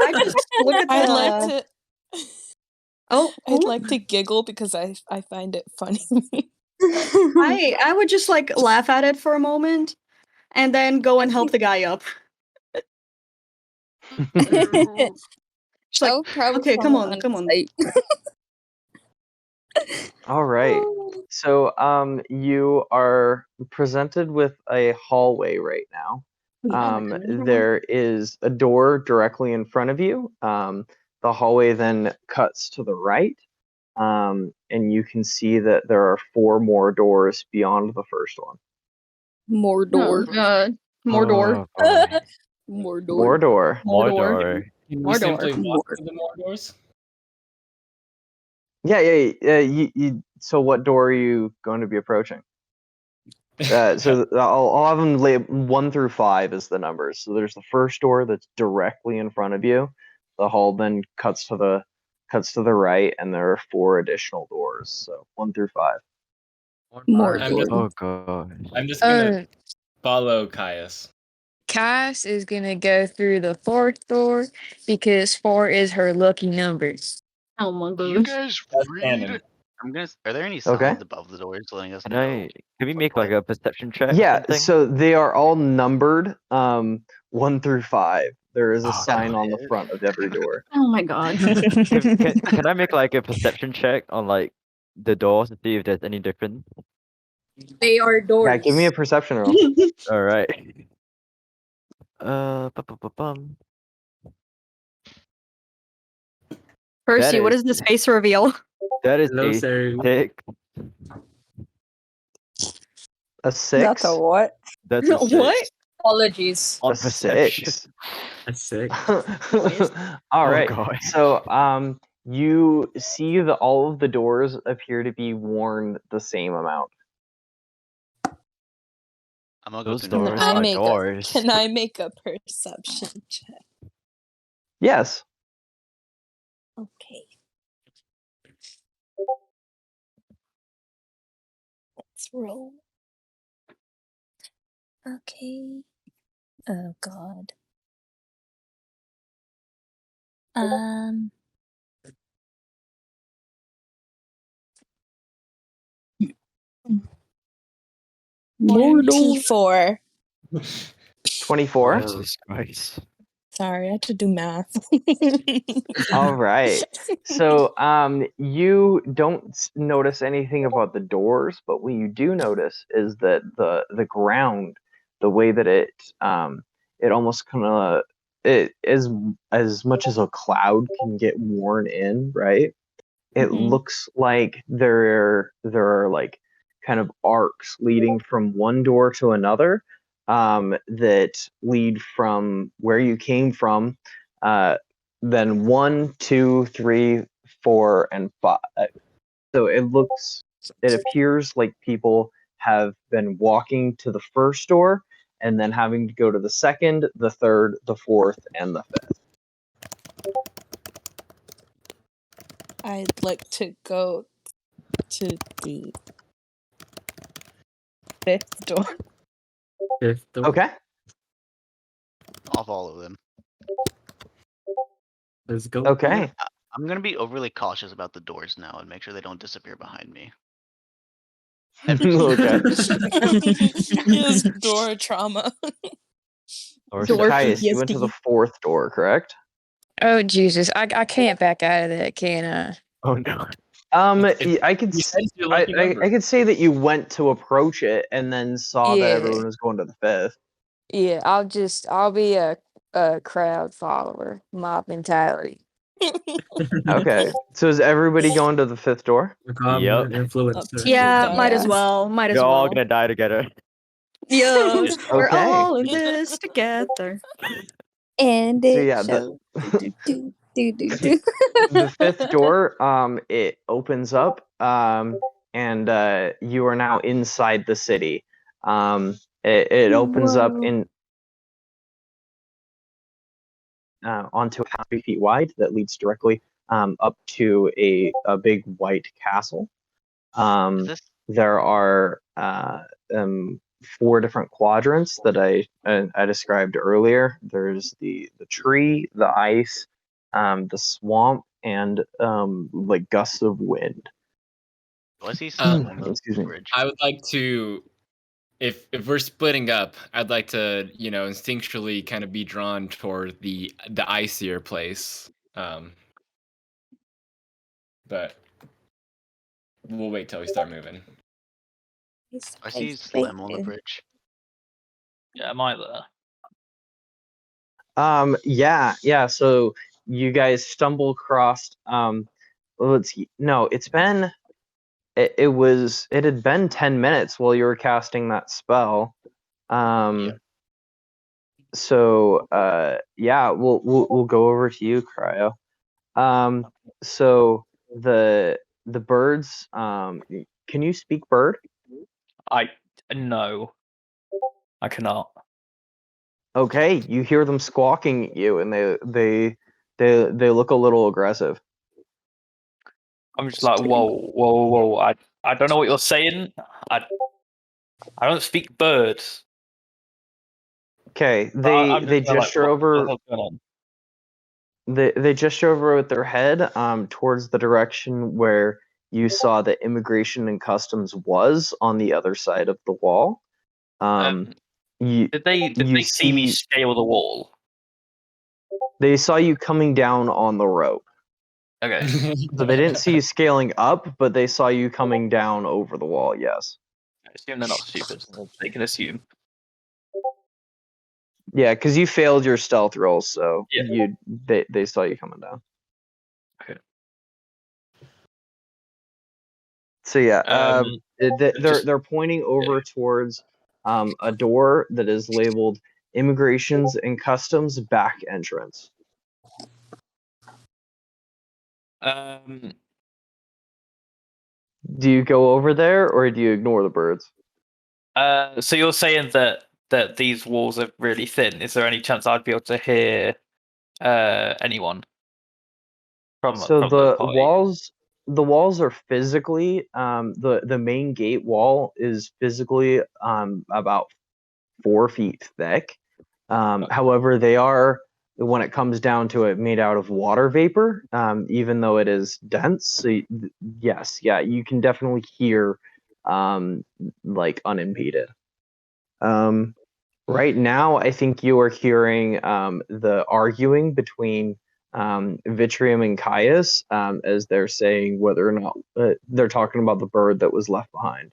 look at I'd the. like to Oh, I'd like to giggle because I find it funny. I would just like laugh at it for a moment, and then go and help the guy up. Ew. She's like, I'll probably okay, come fall on, come on. sight. All right. So you are presented with a hallway right now. There is a door directly in front of you. The hallway then cuts to the right. And you can see that there are 4 more doors beyond the first one. More door. More door. Oh, boy. More door. More door. More door. Can we More door. simply walk More. through the more doors? Yeah. So what door are you going to be approaching? So I'll have them label 1 through 5 as the numbers. So there's the first door that's directly in front of you. The hall then cuts to the right, and there are 4 additional doors. So 1 through 5. More I'm door. just, Oh, God. I'm just gonna follow Caius. Caius is gonna go through the 4th door because 4 is her lucky number. Oh my Do you god. guys That's read? canon. Are there any signs above the doors letting us know? Can we make like a perception check? Or Yeah. something? So they are all numbered 1 through 5. There is a Oh, sign God. on the front of every door. Oh my god. Can I make like a perception check on like the doors to see if there's any difference? They are doors. Yeah. Give me a perception roll. All right. Bum. Percy, That what is- is this face reveal? That is Hello, a sir. 6. A 6. That's a what? That's a 6 What? Apologies. on A perception. 6. That's sick. All Oh, right. God. So you see that all of the doors appear to be worn the same amount. I'm gonna go Those through doors numbers. are doors. Can I make a perception check? Yes. Okay. Let's roll. Okay. Oh god. More door. 24. 24. Jesus Christ. Sorry, I had to do math. All right. So you don't notice anything about the doors, but what you do notice is that the ground, the way that it almost kind of it as much as a cloud can get worn in, right? It Mhm. looks like there are like kind of arcs leading from one door to another that lead from where you came from, then 1, 2, 3, 4, and 5. So it appears like people have been walking to the first door and then having to go to the second, the third, the fourth, and the fifth. I'd like to go to the 5th door. Fifth door. Okay. I'll follow them. Let's go. Okay. I'm gonna be overly cautious about the doors now and make sure they don't disappear behind me. Okay. Yes, door trauma. Or Door Caius, you went to the PTSD. fourth door, correct? Oh Jesus, I can't back out of that, can I? Oh, no. I could You said your lucky I number. could say that you went to approach it and then saw that Yeah. everyone was going to the fifth. Yeah, I'll be a crowd follower, mob mentality. Okay. So is everybody going to the fifth door? Become Yep. an influencer. Yeah, might as Yes. well. Might as You're all well. gonna die together. Yeah, we're Okay. all in this together. And So it yeah, shall do. the fifth door it opens up and you are now inside the city. It opens up Whoa. in onto a 3 feet wide that leads directly up to a big white castle. Is this There are 4 different quadrants that I described earlier. There's the tree, the ice, the swamp, and like gusts of wind. do I see someone on the Excuse me. bridge? I would like to if we're splitting up, I'd like to, instinctually kind of be drawn toward the icier place. But we'll wait till we start moving. I see Slim on the bridge. Yeah, am I there? Yeah. So you guys stumble across. Let's see. No, it had been 10 minutes while you were casting that spell. So yeah, we'll go over to you, Cryo. So the birds. Can you speak bird? No, I cannot. Okay, you hear them squawking at you, and they look a little aggressive. I'm just like, whoa. I don't know what you're saying. I don't speak birds. Okay, they gesture over. They gesture over with their head towards the direction where you saw that immigration and customs was on the other side of the wall. Did they see me scale the wall? They saw you coming down on the rope. Okay. So they didn't see you scaling up, but they saw you coming down over the wall. Yes. I assume they're not stupid. They can assume. Yeah, because you failed your stealth roll, so Yeah. they saw you coming down. Okay. So yeah, they're pointing over towards a door that is labeled Immigrations and Customs Back Entrance. Do you go over there or do you ignore the birds? So you're saying that these walls are really thin. Is there any chance I'd be able to hear anyone from the party? the walls are physically the main gate wall is physically about 4 feet thick. However, they are, when it comes down to it, made out of water vapor, even though it is dense. So yes, yeah, you can definitely hear like unimpeded. Right now, I think you are hearing the arguing between Vitrium and Caius as they're saying whether or not they're talking about the bird that was left behind.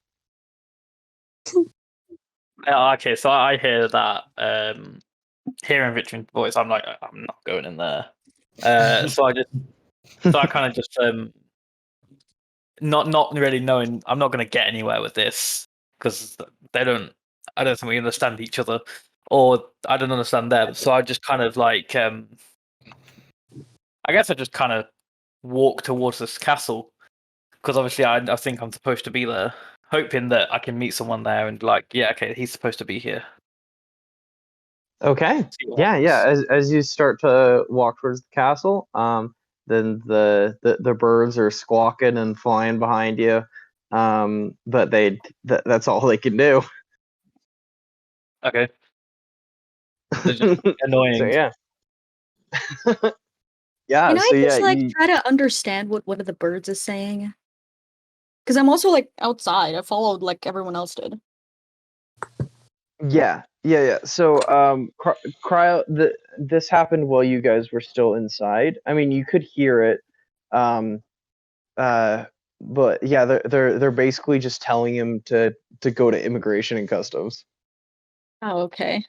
Okay, so I hear that. Hearing Vitrium's voice, I'm like, I'm not going in there. So I kind of just not really knowing. I'm not going to get anywhere with this because I don't think we understand each other, or I don't understand them. So I just kind of like, I guess I just kind of walk towards this castle because obviously I think I'm supposed to be there, hoping that I can meet someone there and like, yeah, okay, he's supposed to be here. Okay. Yeah. As you start to walk towards the castle, then the birds are squawking and flying behind you. But that's all they can do. Okay. They're just annoying. So yeah. Yeah. Can so I just yeah, try to understand what one of the birds is saying? Because I'm also like outside. I followed like everyone else did. Yeah. So, Cryo, this happened while you guys were still inside. I mean, you could hear it, but yeah, they're basically just telling him to go to immigration and customs. Oh, okay.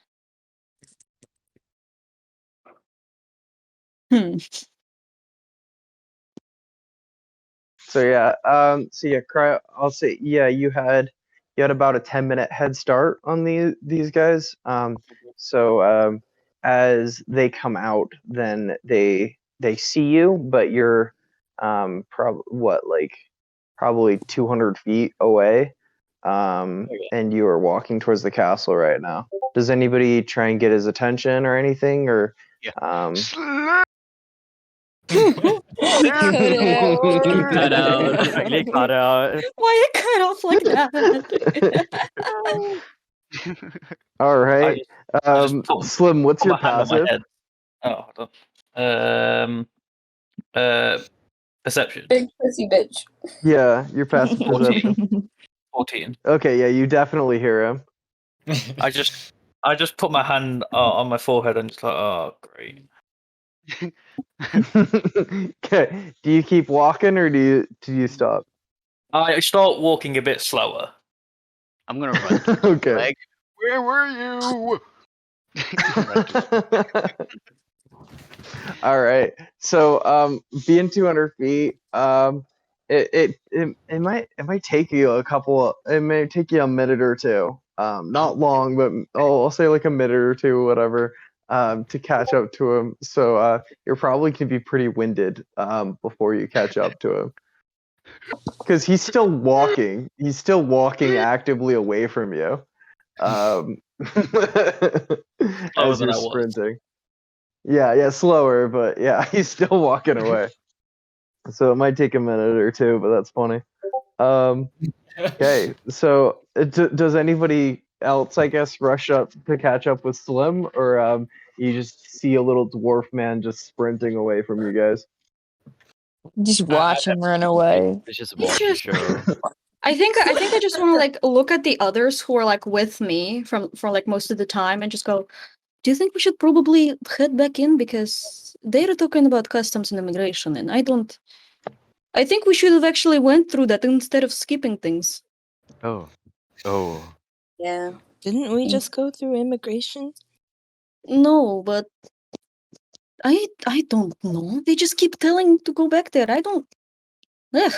So yeah, Cryo, I'll say you had about a 10-minute head start on these guys. So as they come out, then they see you, but you're probably 200 feet away, and you are walking towards the castle right now. Does anybody try and get his attention or anything, or He cut out. He cut out. Why it cut off like that? All right, Slim, what's your passive? Oh, hold on. Perception. Big pussy bitch. Yeah, your passive 14. perception. 14. Okay, yeah, you definitely hear him. I just put my hand on my forehead and just like, oh, great. Okay. Do you keep walking or do you stop? I start walking a bit slower. I'm gonna run. Okay. Like, where were you? All right. So, being 200 feet, it might take you it may take you a minute or two. Not long, but I'll say like a minute or two, whatever, to catch up to him. So, you're probably gonna be pretty winded, before you catch up to him. Because he's still walking. He's still walking actively away from you. As Slower than you're I was. sprinting. Yeah, slower, but yeah, he's still walking away. So it might take a minute or two, but that's funny. Okay, so does anybody else, I guess, rush up to catch up with Slim, or you just see a little dwarf man just sprinting away from you guys? Just watch him run away. It's just It's watch the just- show. I think I just want to like look at the others who are like with me for like most of the time and just go, do you think we should probably head back in because they're talking about customs and immigration and I think we should have actually went through that instead of skipping things. Oh. Yeah. Didn't we just go through immigration? No, but I don't know. They just keep telling to go back there. I don't. Ugh.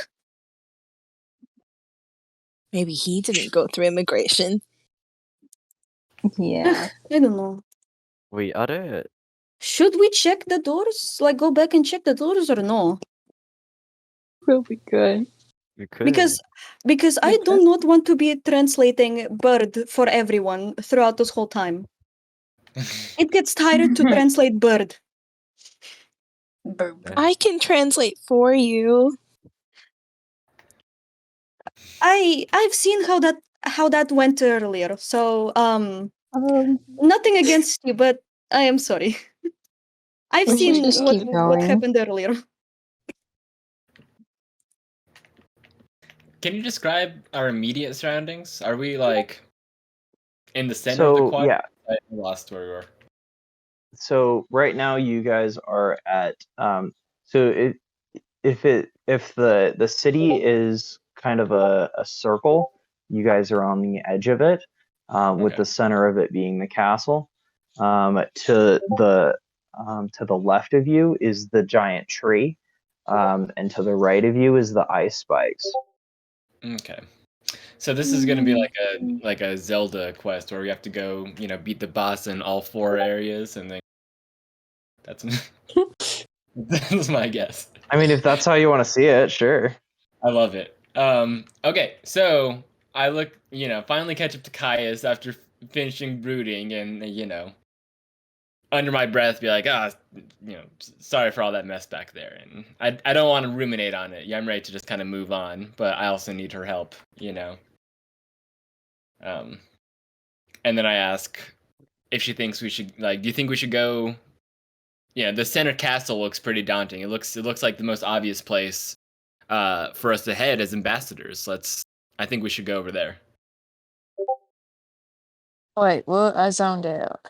Maybe he didn't go through immigration. Yeah. I don't know. Wait, are there? Should we check the doors? Like go back and check the doors or no? Really good. We could. Because I do not want to be translating bird for everyone throughout this whole time. It gets tired to translate bird. I can translate for you. I've seen how that went earlier. So nothing against you, but I am sorry. I've We should seen just what keep going. happened earlier. Can you describe our immediate surroundings? Are we like in the center of the So quadrant? yeah, I lost where we were. so right now you guys are at so if the city is kind of a circle, you guys are on the edge of it, with Okay. the center of it being the castle. To the left of you is the giant tree, and to the right of you is the ice spikes. Okay. So this is gonna be like a Zelda quest where we have to go, beat the boss in all 4 areas, and then that's that's my guess. I mean, if that's how you want to see it, sure. I love it. Okay, so I finally catch up to Caius after finishing brooding, and under my breath, be like, sorry for all that mess back there, and I don't want to ruminate on it. Yeah, I'm ready to just kind of move on, but I also need her help, And then I ask if she thinks we should, do you think we should go? Yeah, the center castle looks pretty daunting. It looks like the most obvious place for us to head as ambassadors. I think we should go over there. Wait, what? I zoned out.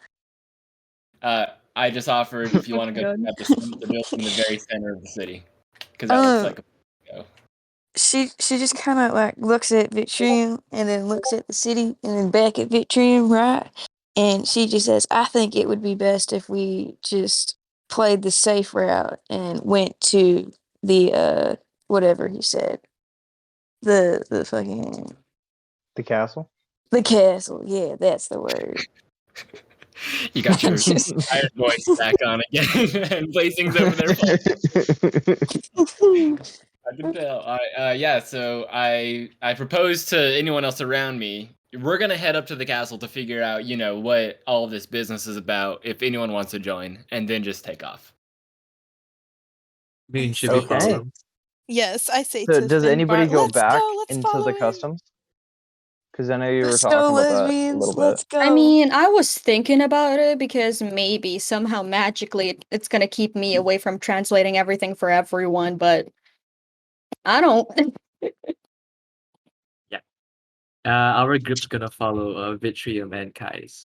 I just offered if you want to go God. at the building in the very center of the city, because that looks like a She just kind of like looks at Vitrium and then looks at the city and then back at Vitrium, right? And she just says, "I think it would be best if we just played the safe route and went to the whatever he said, the fucking The castle. the castle. Yeah, that's the word." You got your Just- iron voice back on again and blazing's over there. I can tell. Yeah. So I propose to anyone else around me. We're gonna head up to the castle to figure out, what all of this business is about. If anyone wants to join, and then just take off. Being should be Okay. awesome. Yes, I say So to does Finbar, anybody go let's back go, let's into follow the him. customs? Because I know you were Let's go, talking about that a lesbians. little bit. Let's go. I mean, I was thinking about it because maybe somehow magically it's gonna keep me away from translating everything for everyone, but I don't. our group's gonna follow Vitrium and Kai's.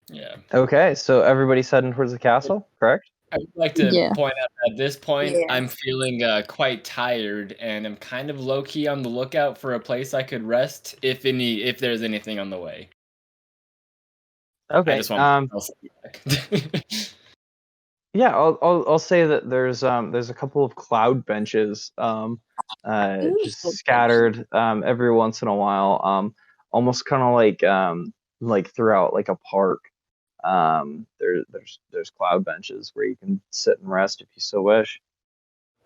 Yeah. Okay, so everybody's heading towards the castle, correct? I would like to Yeah. point out at this point, Yeah. I'm feeling quite tired, and I'm kind of low key on the lookout for a place I could rest, if there's anything on the way. I Okay. just want myself back. Yeah, I'll say that there's a couple of cloud benches just scattered every once in a while, almost kind of like throughout like a park. There's cloud benches where you can sit and rest if you so wish.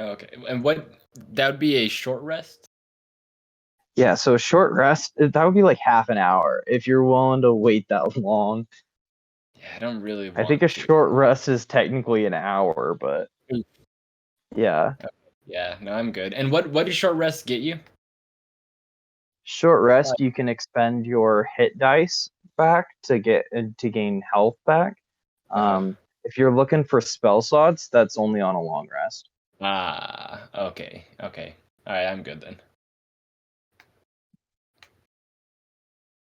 Okay, and that would be a short rest? Yeah, so a short rest that would be like half an hour if you're willing to wait that long. Yeah, I don't really want I think a short rest is technically an hour, but Oof. yeah. Yeah, no, I'm good. And what does short rest get you? Short rest, you can expend your hit dice back to gain health back. If you're looking for spell slots, that's only on a long rest. Ah, okay. All right, I'm good then.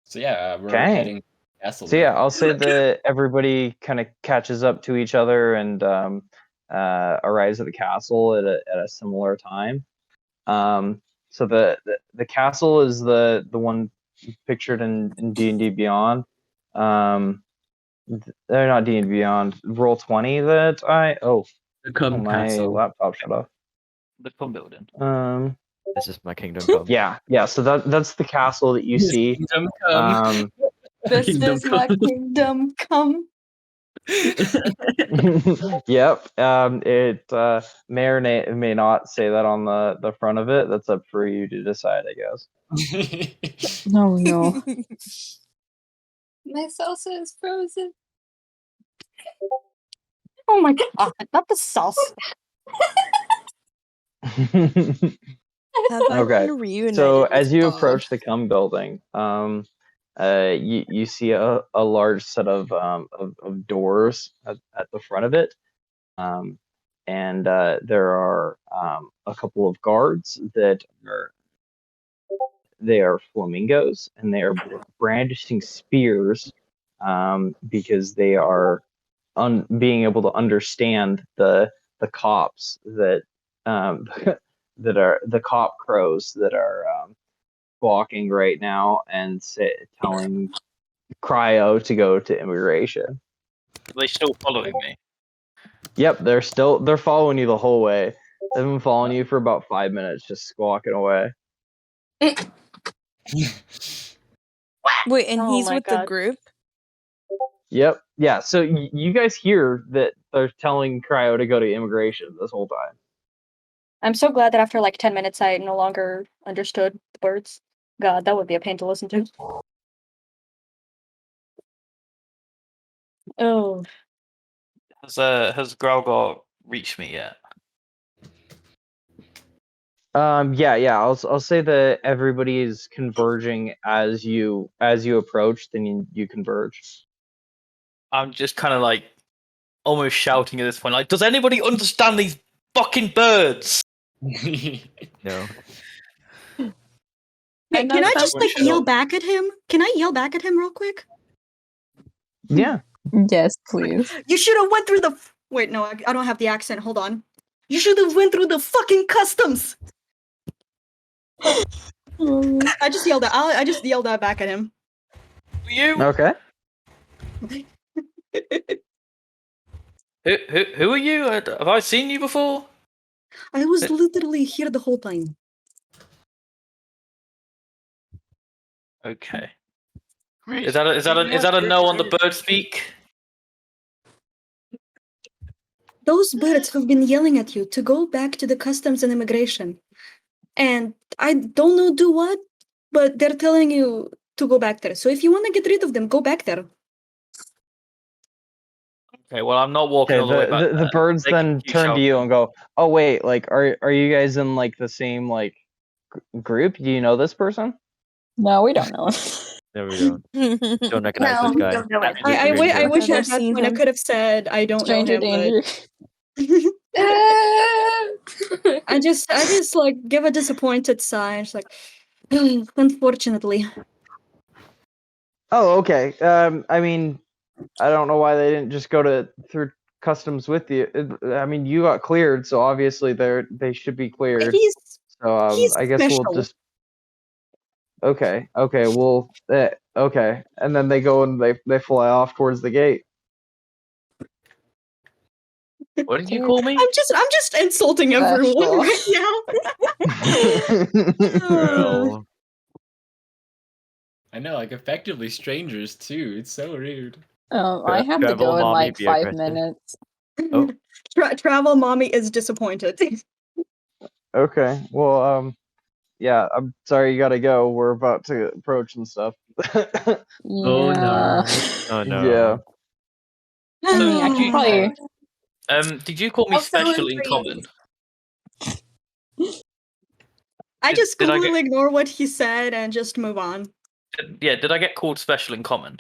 So yeah, we're heading to the castle. So yeah, I'll say that everybody kind of catches up to each other and arrives at the castle at a similar time. So the castle is the one pictured in D&D Beyond. They're not D&D Beyond. Roll20 that my Castle. laptop shut off. The Come building. This is my kingdom come. Yeah. So that's the castle that you see. Kingdom come. This Kingdom is my come. kingdom come. Yep. It may or may not say that on the front of it. That's up for you to decide, I guess. No, no. My salsa is frozen. Oh my god, not the sauce. Have I Okay. been reunited So with as you Bob? approach the Cum building, you see a large set of doors at the front of it, and there are a couple of guards that are flamingos, and they are brandishing spears because they are being able to understand the cops that that are the cop crows that are walking right now and telling Cryo to go to immigration. Are they still following me? Yep, they're following you the whole way. They've been following you for about 5 minutes, just squawking away. Wait, and Oh he's my with God. the group? Yep. Yeah. So you guys hear that they're telling Cryo to go to immigration this whole time. I'm so glad that after like 10 minutes I no longer understood the words. God, that would be a pain to listen to. Oh, Has Growlgar reached me yet? Yeah. I'll say that everybody is converging as you approach. Then you converge. I'm just kind of like almost shouting at this point, like, does anybody understand these fucking birds? No. Hey, I'm can not I that just like bullshit. yell back at him? Can I yell back at him real quick? Yeah. Yes, please. You should have went through the. Wait, no, I don't have the accent. Hold on. You should have went through the fucking customs. I just yelled that. I just yelled that back at him. You? Okay. Who are you? Have I seen you before? I was literally here the whole time. Okay. Wait, Is that a no on the bird speak? Those birds have been yelling at you to go back to the customs and immigration. And I don't know do what, but they're telling you to go back there. So if you want to get rid of them, go back there. Okay, well, I'm not walking all the way back The there. birds They then keep turn to you shouting. and go, "Oh wait, like are you guys in like the same like group? Do you know this person?" No, we don't know. No, we don't. Don't recognize this guy. don't know it. I wish I've at that seen point I him. could have said I don't Stranger know him, danger. but I just like give a disappointed sigh. It's like, unfortunately. Oh, okay. I mean, I don't know why they didn't just go through customs with you. I mean, you got cleared, so obviously they should be cleared. He's So he's I guess we'll special. just. Okay. Well, okay, and then they go and they fly off towards the gate. What did you call me? I'm just insulting everyone right now. Girl. I know, like effectively strangers too. It's so rude. I have to Travel go in mommy, like be 5 aggressive. minutes. Oh. Travel mommy is disappointed. Okay. Well, yeah. I'm sorry you gotta go. We're about to approach and stuff. Oh no. Yeah. Oh no. Yeah. I mean, I Did could you- probably. Did you call me special in common? I just did I completely get- ignore what he said and just move on. Did I get called special in common?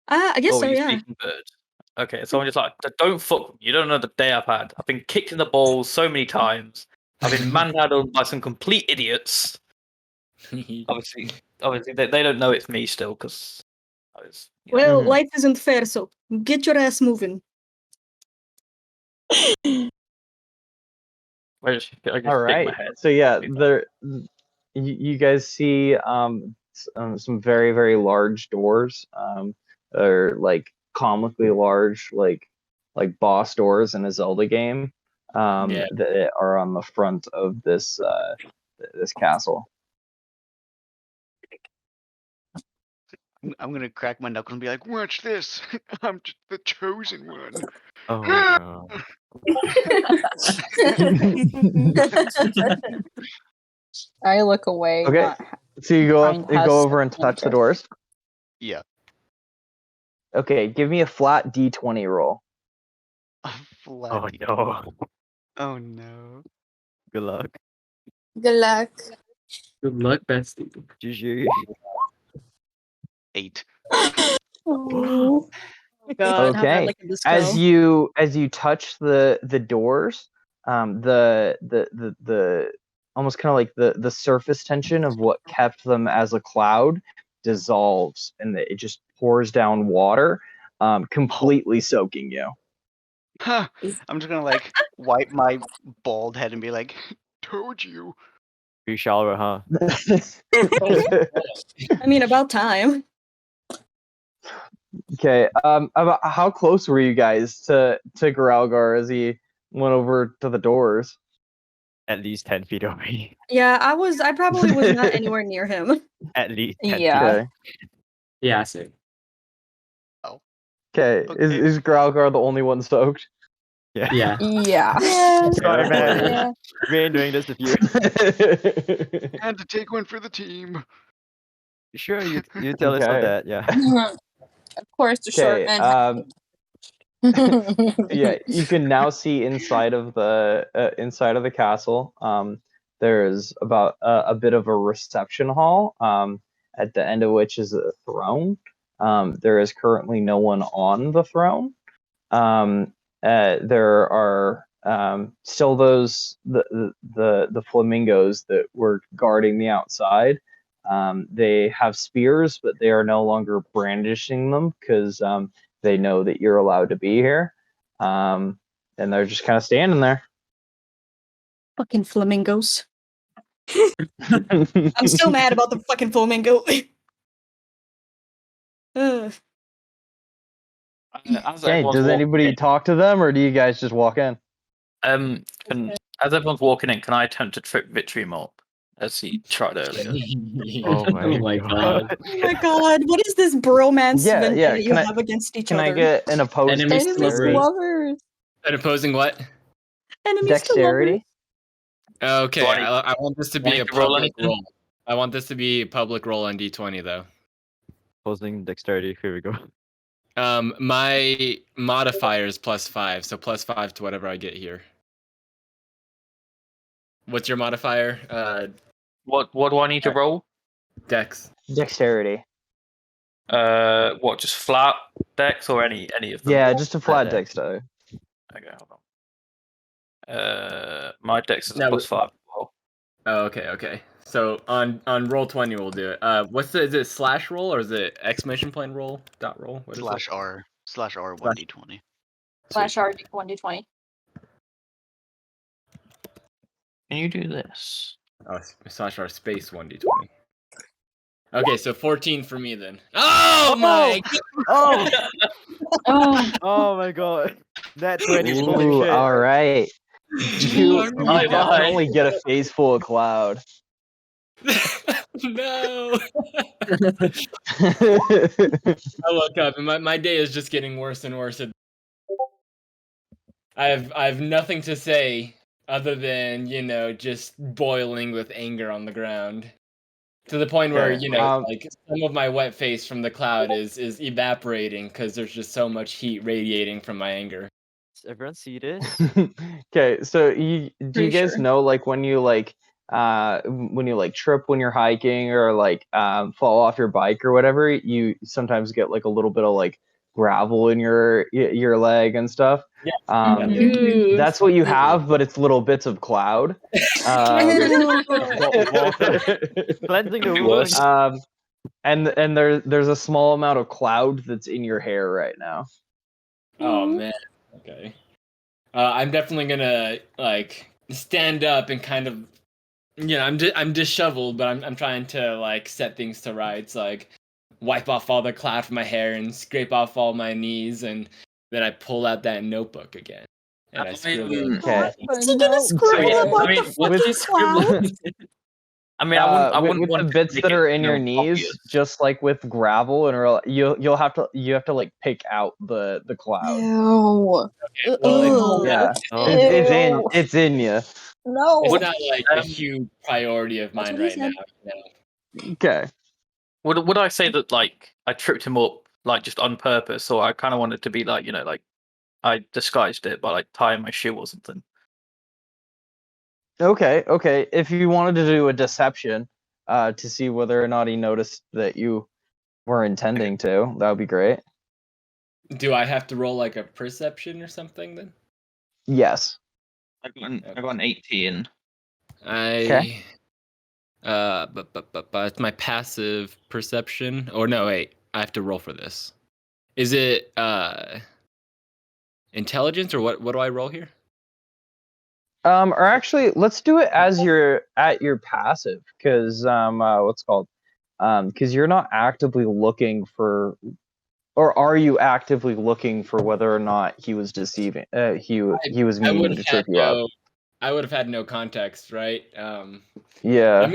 I guess Or so, were you yeah. speaking bird? Okay, so I'm just like, don't fuck. You don't know the day I've had. I've been kicked in the balls so many times. I've been manhandled by some complete idiots. Obviously, they don't know it's me still because I was. Well, life isn't fair, so get your ass moving. I just All shake my right. head. So yeah, you guys see some very very large doors. They're like comically large, like boss doors in a Zelda game. Yeah. That are on the front of this castle. I'm gonna crack my knuckles and be like, "Watch this! I'm just the chosen one." Oh no. I look away. Okay. not So you go find up, you has go over and touch the interest. doors. Yeah. Okay, give me a flat D20 roll. A flat. Oh no. Oh no. Good luck. Good luck. Good luck, bestie. GG. 8. Oh. God, how bad Okay. like this go? As you touch the doors, the almost kind of like the surface tension of what kept them as a cloud dissolves, and it just pours down water, completely soaking you. Huh. I'm just gonna like wipe my bald head and be like, "Told you." You shower, huh? I mean, about time. Okay. About how close were you guys to Gralgar as he went over to the doors? At least 10 feet away. Yeah, I probably was not anywhere near him. At least 10 Yeah. feet. Okay. Yeah, same. Okay. Is Gralgar the only one soaked? Yeah. Yeah. Yeah. Sorry, man. Yeah. We ain't doing this with you. Had to take one for the team. Sure, you tell us on Okay. that, yeah. Of course, the short Okay. man. Yeah, you can now see inside of the castle. There's about a bit of a reception hall. At the end of which is a throne. There is currently no one on the throne. There are still the flamingos that were guarding the outside. They have spears, but they are no longer brandishing them because they know that you're allowed to be here. And they're just kind of standing there. Fucking flamingos. I'm still mad about the fucking flamingo. Ugh. Okay, does anybody talk to them, or do you guys just walk in? As everyone's walking in, can I attempt to trip Vitrium up as he tried earlier? Oh my god. Oh my god, what is this bromance Yeah, venting yeah, that you can I- have against each Can other? I get an opposed Enemies to Enemies to lovers. lovers. An opposing what? Enemies dexterity? Okay, Do I need- I want this to do I be a need to roll public anything? roll. I want this to be a public roll on D20 though. Opposing dexterity, here we go. My modifier is +5, so +5 to whatever I get here. What's your modifier? What do I need to roll? Dex. Dexterity. What? Just flat dex or any of them? Yeah, just a flat dex. dex though. Okay, hold on. My dex is No, +5. Oh, okay. So on Roll20 we'll do it. Is it slash roll or is it exclamation point roll dot roll? What is it? /R 1d20. /R 1d20. Can you do this? Oh, slash R space 1d20. Okay, so 14 for me then. Oh my! Oh! Oh, Oh my god. That 20. Holy Ooh, shit. all right. You Bye-bye. definitely get a face full of cloud. No! I look up and my day is just getting worse and worse. I have nothing to say other than, just boiling with anger on the ground. To the point where, Okay, like some of my wet face from the cloud is evaporating because there's just so much heat radiating from my anger. Does everyone see this? Okay, so do you Pretty guys sure. know like when you trip when you're hiking or fall off your bike or whatever, you sometimes get like a little bit of like gravel in your leg and stuff. Yeah. Mhm. That's what you have, but it's little bits of cloud. Cleansing the wound. And there's a small amount of cloud that's in your hair right now. Oh man. Okay. I'm definitely gonna stand up and kind of, I'm disheveled, but I'm trying to set things to rights, wipe off all the cloud from my hair and scrape off all my knees, and then I pull out that notebook again and I scribble. Okay. Is he gonna scribble about the fucking cloud? I mean, I wouldn't with want the to bits make that it, are in you your know, knees, obvious. just like with gravel, and you have to like pick out the cloud. Ew. Well, Yeah, Oh. it's in you. No. it's not a huge priority of That's mine what he right said. now. Okay. Would I say that I tripped him up just on purpose, or I kind of wanted to be I disguised it by tying my shoe or something? Okay. If you wanted to do a deception, to see whether or not he noticed that you were intending to, that would be great. Do I have to roll a perception or something then? Yes. I got an 18. Okay. But it's my passive perception. Or no, wait, I have to roll for this. Is it intelligence or what? What do I roll here? Or actually, let's do it as you're at your passive, because because you're not actively looking for, or are you actively looking for whether or not he was deceiving? He was meaning to trip you up. I would have had no context, right? Yeah.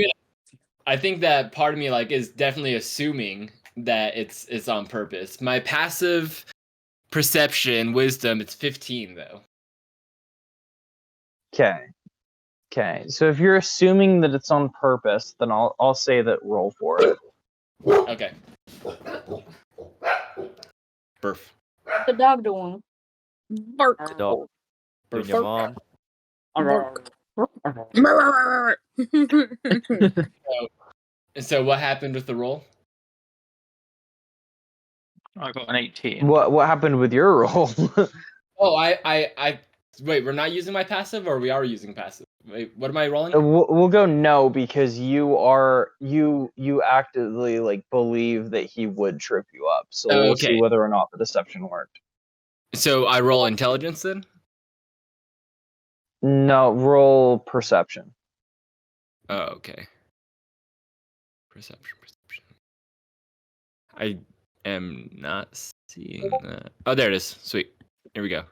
I think that part of me is definitely assuming that it's on purpose. My passive perception, wisdom, it's 15 though. Okay. So if you're assuming that it's on purpose, then I'll say that roll for it. Okay. Burf. What's the dog doing? Bark. The dog. Doing your mom. Bark. So what happened with the roll? I got an 18. What happened with your roll? Oh, I wait. We're not using my passive, or we are using passive. Wait, what am I rolling? We'll go no, because you actively believe that he would trip you up. So we'll see whether or not the deception worked. So I roll intelligence then? No, roll perception. Oh, okay. Perception. I am not seeing that. Oh, there it is. Sweet. Here we go.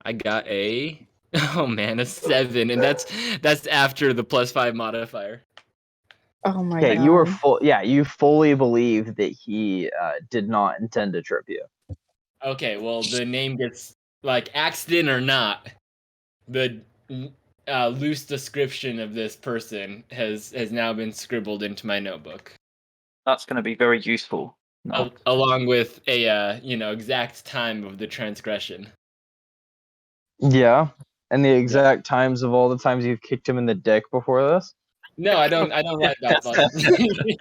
I got a a 7, and that's after the +5 modifier. Oh my Okay, god. you were you fully believe that he did not intend to trip you. Okay, well the name gets accident or not, the loose description of this person has now been scribbled into my notebook. That's going to be very useful. No. Along with a exact time of the transgression. Yeah, and the exact times of all the times you've kicked him in the dick before this. No, I don't write that much. No,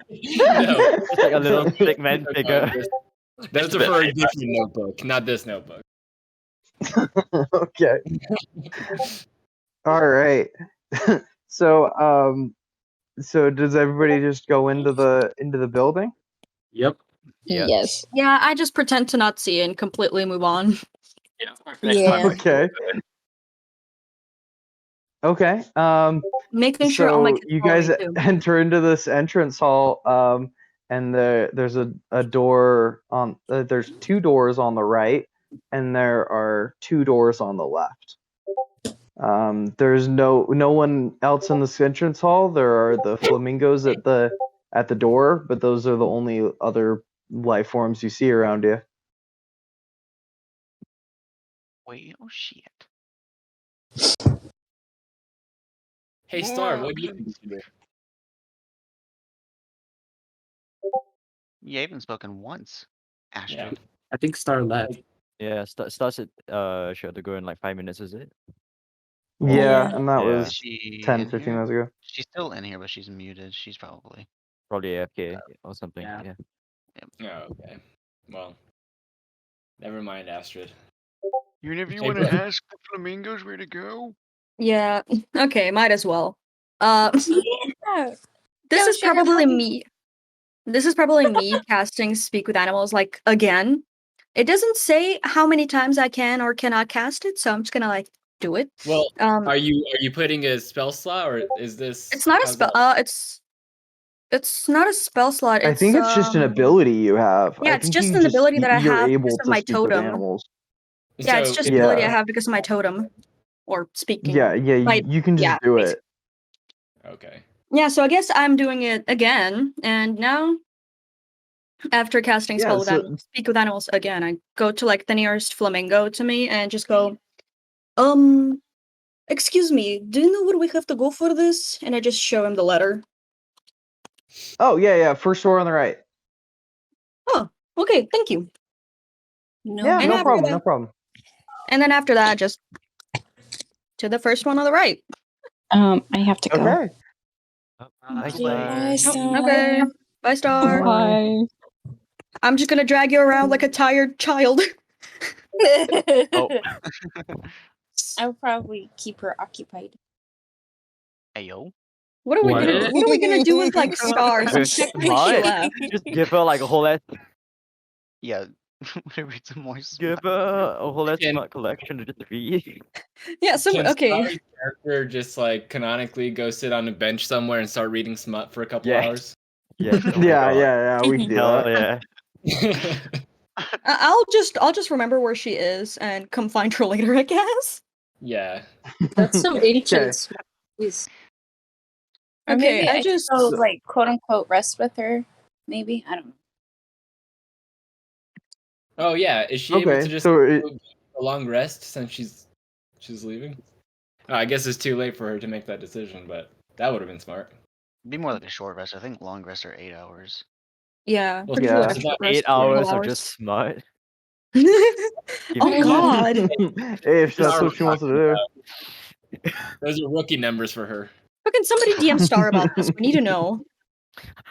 It's like a little thick man figure. That's for a different notebook, not this notebook. Okay. All right. So does everybody just go into the building? Yep. Yeah. Yes. Yeah, I just pretend to not see and completely move on. Yeah. Okay. Okay. Making sure all my So kids you follow guys me too. enter into this entrance hall, and there's a door on. There's 2 doors on the right, and there are 2 doors on the left. There's no one else in this entrance hall. There are the flamingos at the door, but those are the only other life forms you see around you. Wait, oh shit. Hey, Star, what do you think we should do? You haven't spoken once, Astrid. I think Star left. Yeah, starts at she had to go in like 5 minutes, is it? Yeah, Yeah. and that Yeah. was Is she 10, in 15 here? minutes ago. She's still in here, but she's muted. She's probably. Probably AFK or something. yeah. Yeah. Oh, okay. Well, never mind, Astrid. Even if you Hey, want to bro. ask the flamingos where to go. Yeah. Okay, might as well. This Go, is sugar probably mommy. me. This is probably me casting Speak with Animals like again. It doesn't say how many times I can or cannot cast it, so I'm just gonna like do it. Well, are you putting a spell slot or is this? It's not a how's spell. that? It's not a spell slot. I think it's just an ability you have. Yeah, I it's think just you an ability that I you're have able because of to my speak with totem. animals. Yeah, it's So just if- an ability I Yeah. have because of my totem. Or speaking. Yeah, you can just do it. Okay. Yeah, so I guess I'm doing it again, and now after casting Yeah, spell with so- animals, speak with animals again, I go to like the nearest flamingo to me and just go, excuse me, do you know where we have to go for this? And I just show him the letter. Oh yeah, first door on the right. Oh, okay, thank you. Yeah, And no after problem, that- no problem. And then after that, just to the first one on the right. I have to go. Okay. Bye, Bye, Star. Star. Okay, bye, Star. Bye. I'm just gonna drag you around like a tired child. Oh. I'll probably keep her occupied. Hey yo. What are we gonna? What? What are we gonna do with like stars? With Technically, she smart? left. Just give her like a whole ass. Yeah. Read some more. Give her a whole ass Can- smart collection to just read. Yeah. So Can okay. Star's character just like canonically go sit on a bench somewhere and start reading smut for a couple Yeah. hours? Yes. Oh my Yeah, God. yeah, we can do Hell that. yeah. I'll just remember where she is and come find her later, I guess. Yeah. That's some ancient Okay. sweet. Jeez. Or Okay, maybe I I just- just go, like, quote unquote rest with her. Maybe I don't know. Oh yeah. Is she able Okay, to just so go get a long rest since she's leaving? Oh, I guess it's too late for her to make that decision, but that would have been smart. It'd be more like a short rest. I think long rests are 8 hours. Yeah. Well, pretty yeah. sure it's about that's 8 the whole hours of just smut. Give Oh me- God. Hey, if that's what she wants to do. Those are rookie numbers for her. Fucking somebody DM Star about this. We need to know.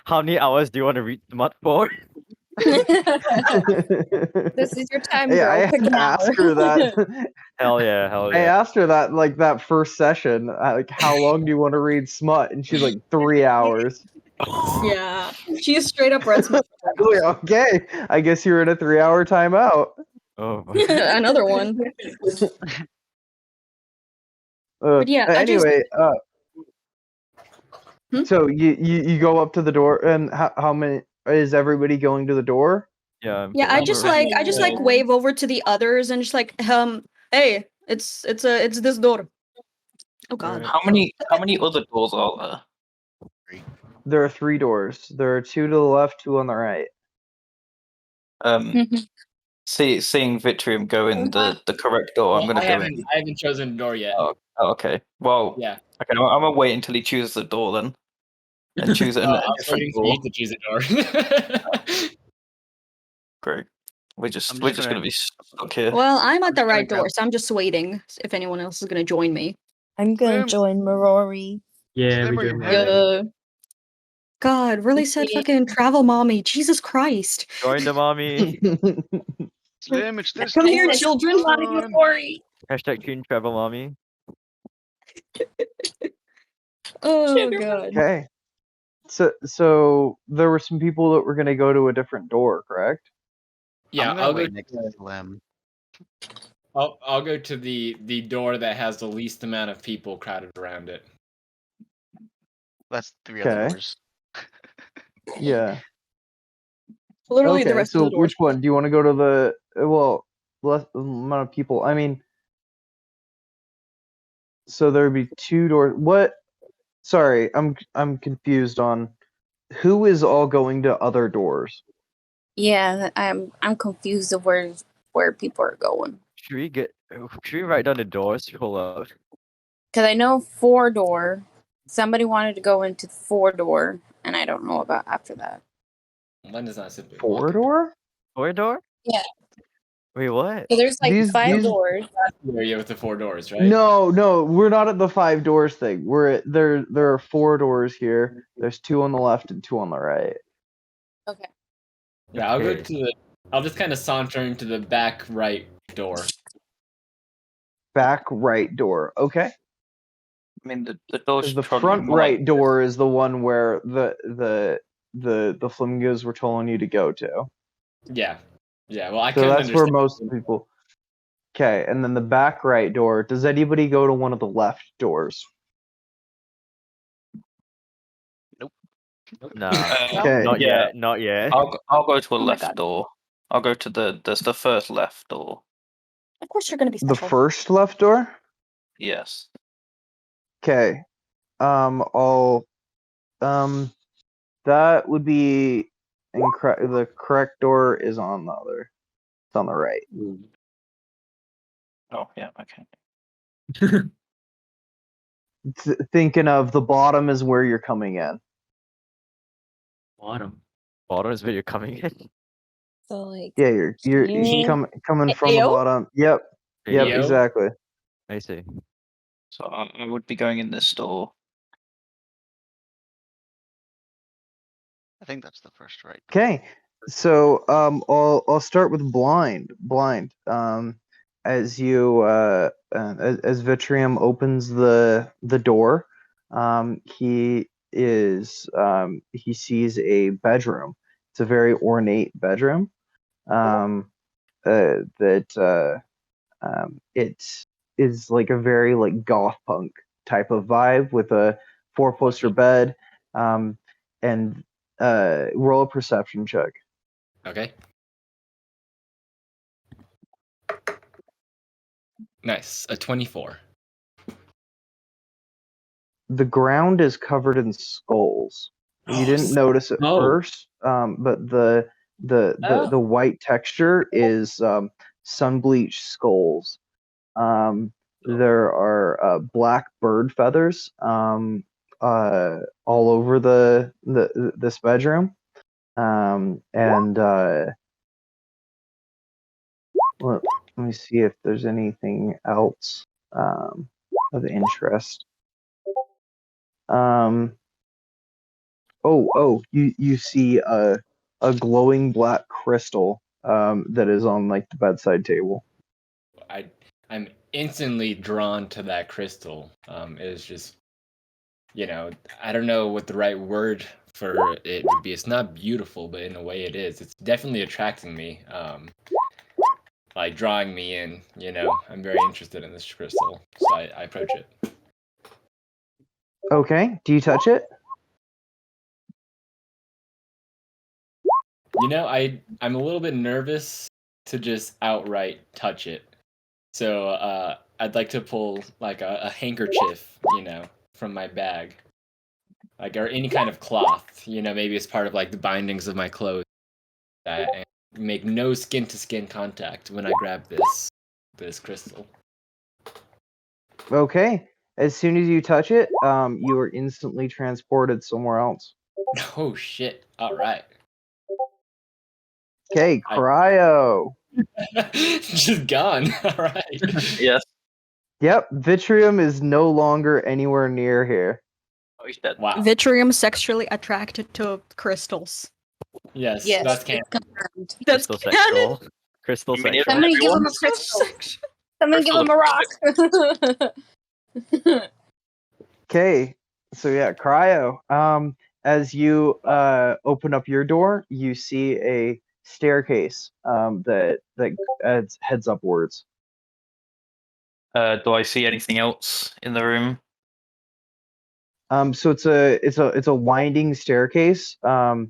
How many hours do you want to read smut for? This is your time, Hey, girl. I had Pick to an ask hour. her that. Hell yeah, hell I yeah. asked her that like that first session, like how long do you want to read smut? And she's like 3 hours. Yeah. She is straight up red smut. I was like, okay, I guess you're in a 3-hour timeout. Oh my. Another one. But yeah, I just- anyway, Hmm? so you go up to the door, and how many is everybody going to the door? Yeah. Yeah, I just like wave over to the others and just like hey, it's this door. Oh God. How many other doors are there? There are 3 doors. There are 2 to the left, 2 on the right. Seeing Vitrium go in the correct door, I'm Well, gonna I go haven't, in. I haven't chosen a door yet. Oh, okay. Well, Yeah. okay. I'm gonna wait until he chooses the door then, and choose it in Oh, a I was different waiting for door. you to choose a door. Great. We're just I'm we're just just gonna- gonna be stuck here. Well, I'm at the just gonna right door, grab- so I'm just waiting if anyone else is gonna join me. I'm gonna Slim. join Marori. Yeah, Slim, we are do. you heading? God, really said fucking travel mommy. Jesus Christ. Join the mommy. Slim, it's this Come here, door. children. Come on. Hashtag Teen Travel Mommy. Oh god. Okay. So there were some people that were gonna go to a different door, correct? Yeah, I'm gonna I'll go. wait next to Slim. I'll go to the door that has the least amount of people crowded around it. That's 3 other Okay. doors. Yeah. Literally the Okay, rest of so the doors. which one? Do you want to go to the less amount of people? I mean, so there would be 2 doors. What? Sorry, I'm confused on who is all going to other doors. Yeah, I'm confused of where people are going. Should we write down the doors? Hold up. Because I know 4-door. Somebody wanted to go into 4-door, and I don't know about after that. One is not simply 4 door? 4-door? Yeah. Wait, what? So there's like These- 5 these- doors. area with the 4 doors, right? No, we're not at the 5 doors thing. We're at there are 4 doors here. There's 2 on the left and 2 on the right. Okay. Yeah, I'll go Okay. to the. I'll just kind of saunter into the back right door. Back right door. Okay. I mean, the door's The probably front more right like door is the one where the flamingos were telling you to go to. Yeah, yeah. Well, I So couldn't that's where understand. most people. Okay, and then the back right door. Does anybody go to one of the left doors? Nah. Okay. Not yeah. yet. Not yet. I'll go to a Oh my left God. door. I'll go to the first left door. Of course you're gonna be The special. first left door? Yes. Okay. I'll that would be the correct door is on the other. It's on the right. Oh yeah. Okay. Thinking of the bottom is where you're coming in. Bottom. Bottom is where you're coming in. So like Yeah, you're Mm. coming from the Ayo? bottom. Yep. Yep, Yo. exactly. I see. So I would be going in this door. I think that's the first right. Okay. So I'll start with blind. As you as Vitrium opens the door, he sees a bedroom. It's a very ornate bedroom. It is like a very like goth punk type of vibe with a 4-poster bed. And roll a perception check. Okay. Nice. A 24. The ground is covered in skulls. You didn't notice at Oh. first, but the white texture is sun bleached skulls. There are black bird feathers all over this bedroom, and let me see if there's anything else of interest. You see a glowing black crystal that is on like the bedside table. I'm instantly drawn to that crystal. It is just, I don't know what the right word for it would be. It's not beautiful, but in a way it is. It's definitely attracting me. Like drawing me in. I'm very interested in this crystal, so I approach it. Okay, do you touch it? I'm a little bit nervous to just outright touch it. So I'd like to pull like a handkerchief, from my bag. Like, or any kind of cloth, maybe it's part of like the bindings of my clothes. And make no skin to skin contact when I grab this crystal. Okay. As soon as you touch it, you are instantly transported somewhere else. Oh shit. Alright. Okay, cryo. Just gone. Alright. Yes. Yep, Vitrium is no longer anywhere near here. Oh, he's dead. Wow. Vitrium sexually attracted to crystals. Yes, Yes, that's it's canon. confirmed. That's Crystal canon. sexual. Crystal You mean sexual. Somebody give him a Crystal crystal. sex- Somebody give him a rock. Okay, So yeah, Cryo. As you open up your door, you see a staircase that heads upwards. Do I see anything else in the room? So it's a winding staircase. Oh,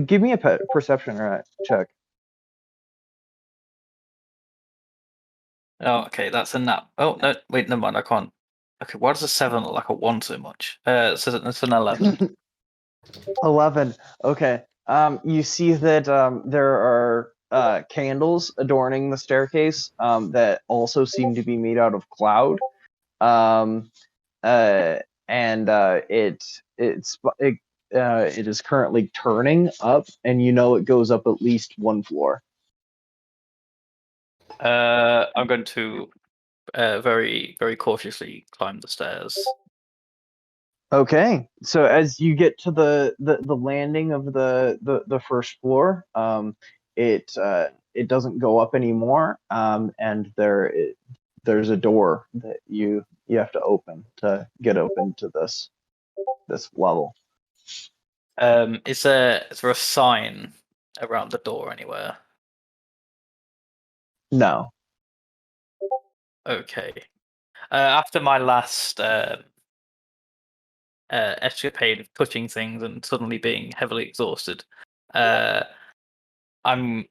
give me a perception check. Oh, okay, that's a nap. Oh no, wait, never mind. I can't. Okay, why does a 7 look like a 1 so much? It's an 11. 11. Okay. You see that there are candles adorning the staircase that also seem to be made out of cloud. Um, and it is currently turning up, and you know it goes up at least one floor. I'm going to very, very cautiously climb the stairs. Okay, so as you get to the landing of the first floor, it doesn't go up anymore, and there's a door that you have to open to get open to this level. Is there a sign around the door anywhere? No. Okay. After my last escapade of touching things and suddenly being heavily exhausted, I'm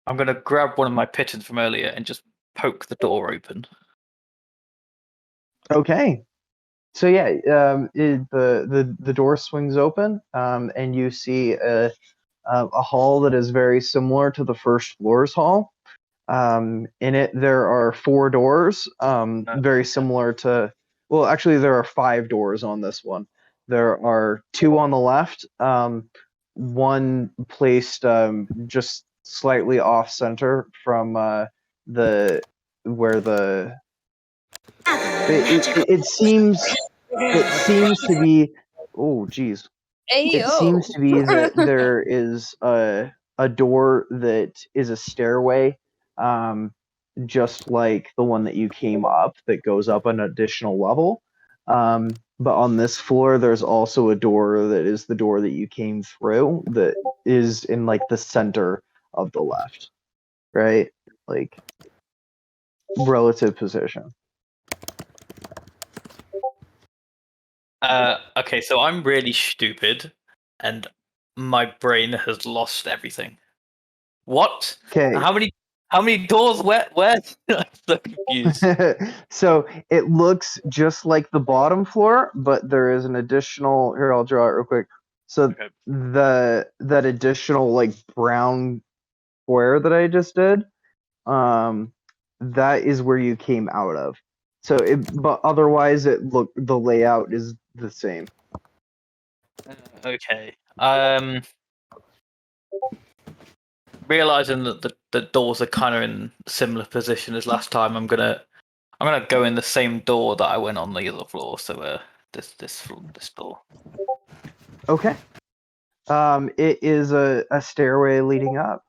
gonna grab one of my pigeons from earlier and just poke the door open. Okay. So yeah, the door swings open, and you see a hall that is very similar to the first floor's hall. In it, there are 4 doors, very similar to. Well, actually, there are 5 doors on this one. There are 2 on the left, one placed just slightly off center from the where the. It seems to be. Oh, geez. It seems to be that there is a door that is a stairway, just like the one that you came up, that goes up an additional level. But on this floor, there's also a door that is the door that you came through, that is in like the center of the left, right? Like relative position. Okay, so I'm really stupid, and my brain has lost everything. What? Okay. How many doors? Where? I'm so confused. So it looks just like the bottom floor, but there is an additional. Here, I'll draw it real quick. So Okay. that additional like brown square that I just did, that is where you came out of. So but otherwise, the layout is the same. Okay. Realizing that the doors are kind of in similar position as last time, I'm gonna go in the same door that I went on the other floor. So this door. Okay. It is a stairway leading up.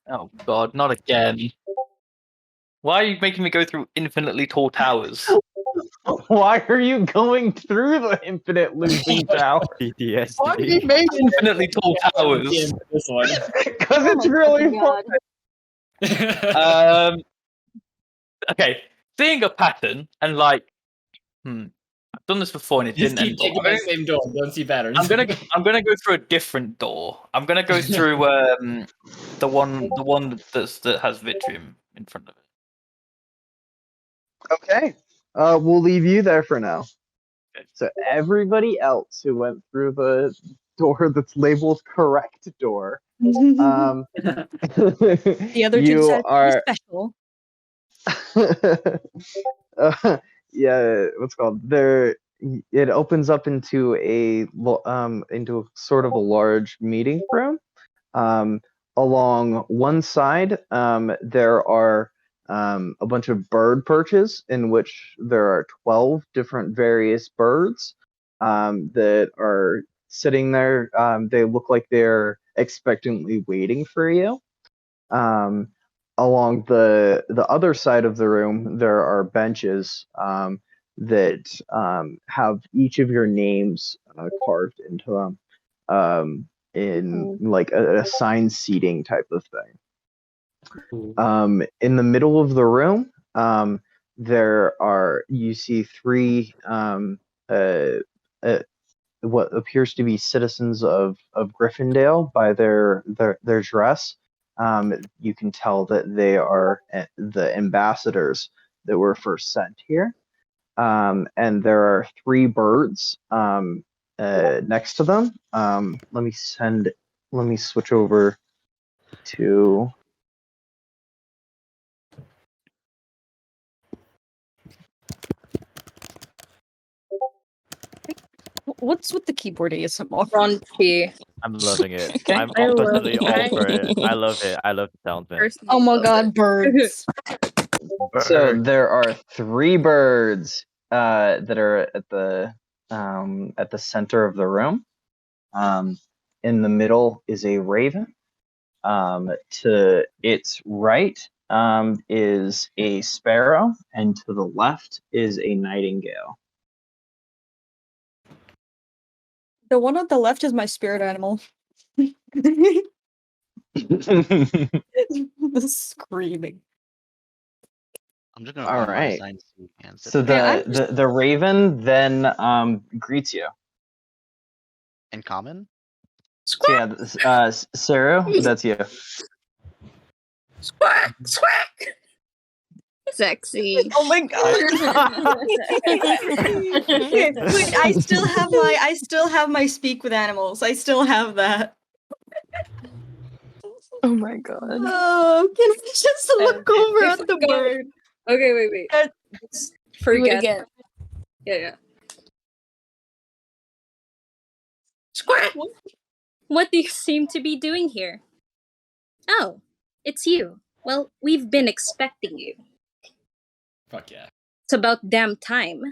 Oh God, not again! Why are you making me go through infinitely tall towers? Why are you going through the infinite looping tower? PTSD. Why have you made infinitely tall towers? This one. Because it's really fun. Okay, seeing a pattern and like, I've done this before and it Just didn't keep end taking well. the same door. Don't see patterns. I'm gonna go through a different door. I'm gonna go through the one that has Vitrium in front of it. Okay. We'll leave you there for now. Okay. So everybody else who went through the door that's labeled correct door, The other two you decided are special. yeah, what's called there. It opens up into into sort of a large meeting room. Along one side, there are a bunch of bird perches in which there are 12 different various birds that are sitting there. They look like they're expectantly waiting for you. Along the other side of the room, there are benches that have each of your names carved into them in like a assigned seating type of thing. In the middle of the room, you see three what appears to be citizens of Gryffindor by their dress. You can tell that they are the ambassadors that were first sent here. And there are three birds next to them. Let me switch over to. What's with the keyboard ASMR? Raunchy. I'm loving it. Okay. I'm I love personally all it. for it. I love it. I love the sound of it. Personally Oh my love god, it. birds. So there are three birds that are at the center of the room. In the middle is a raven. To its right is a sparrow, and to the left is a nightingale. The one on the left is my spirit animal. The screaming. I'm just gonna All arm my right. assigned seat and sit So there. the raven then greets you. In common? So yeah, Sarah, that's you. Squawk, squawk. Sexy. Oh my god. Wait, I still have my speak with animals. I still have that. Oh my god. Oh, can I just look over at the bird? Okay, wait. Do it Forget. again. Yeah. Squawk. What do you seem to be doing here? Oh, it's you. Well, we've been expecting you. Fuck yeah. It's about damn time.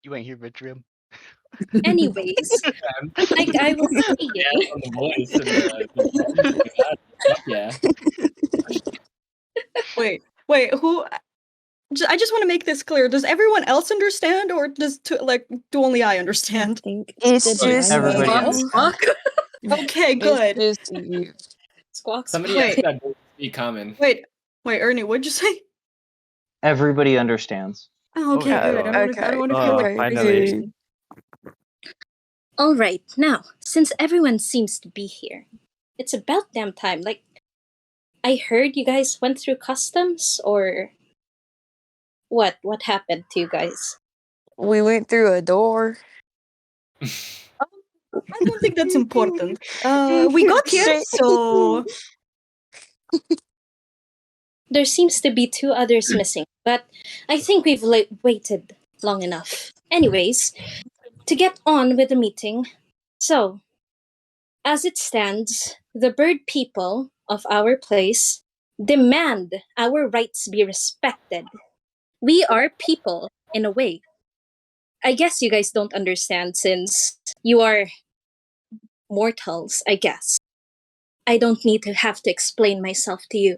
You ain't here, Vitrium. Anyways, like I was saying. Yeah, on the voice and fuck yeah. Wait, who? I just want to make this clear. Does everyone else understand, or do only I understand? It's just Everybody you. understands. Okay, good. It's just you. Squawk. Somebody Wait. asked that be common. Wait, Ernie, what'd you say? Everybody understands. Oh, okay, Okay, good. I don't want to feel like finally. crazy. All right, now, since everyone seems to be here, it's about damn time. Like, I heard you guys went through customs, or what? What happened to you guys? We went through a door. I don't think that's important. We got here, so There seems to be two others missing, but I think we've waited long enough. Anyways, to get on with the meeting. So, as it stands, the bird people of our place demand our rights be respected. We are people, in a way. I guess you guys don't understand since you are mortals, I guess. I don't need to have to explain myself to you.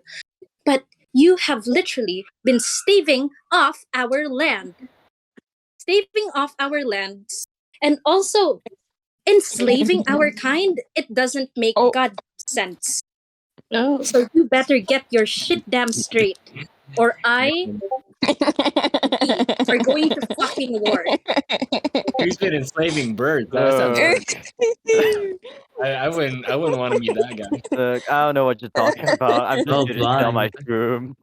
But you have literally been staving off our land. Staving off our lands. And also enslaving our kind. It doesn't make god sense. No. So you better get your shit damn straight. Or I are going to fucking war. Who's been enslaving birds? That sounds I wouldn't want to be that guy. Look, I don't know what you're talking about. I'm Well just here to sell my blind. shroom.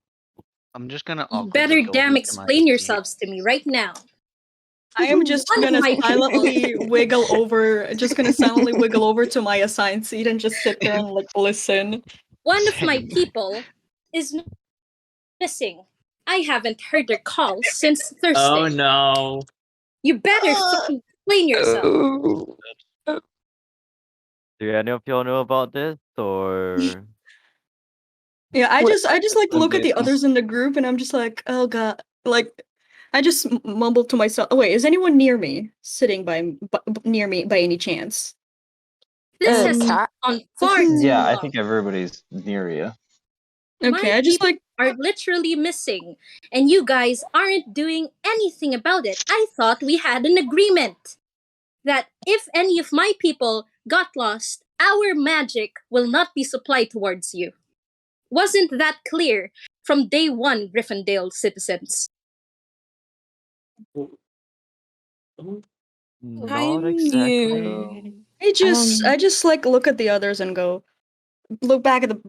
I'm just gonna You awkwardly better go damn over to my explain seat. yourselves to me right now. I am just One of gonna my silently wiggle over to my assigned seat and just sit there and listen. One of my people is missing. I haven't heard their call since Thursday. Oh no. You better fucking explain yourself. Do any of y'all know about this, or? Yeah, I just look at the others in the group and I'm just like, oh god, I just mumble to myself. Oh, wait, is anyone near me, sitting near me by any chance? This has cat. on far. Yeah, I think everybody's near you. Okay, I just people like are literally missing, and you guys aren't doing anything about it. I thought we had an agreement that if any of my people got lost, our magic will not be supplied towards you. Wasn't that clear from day one, Gryffindale citizens? Not I'm exactly. new. I just like look at the others and go, look back at the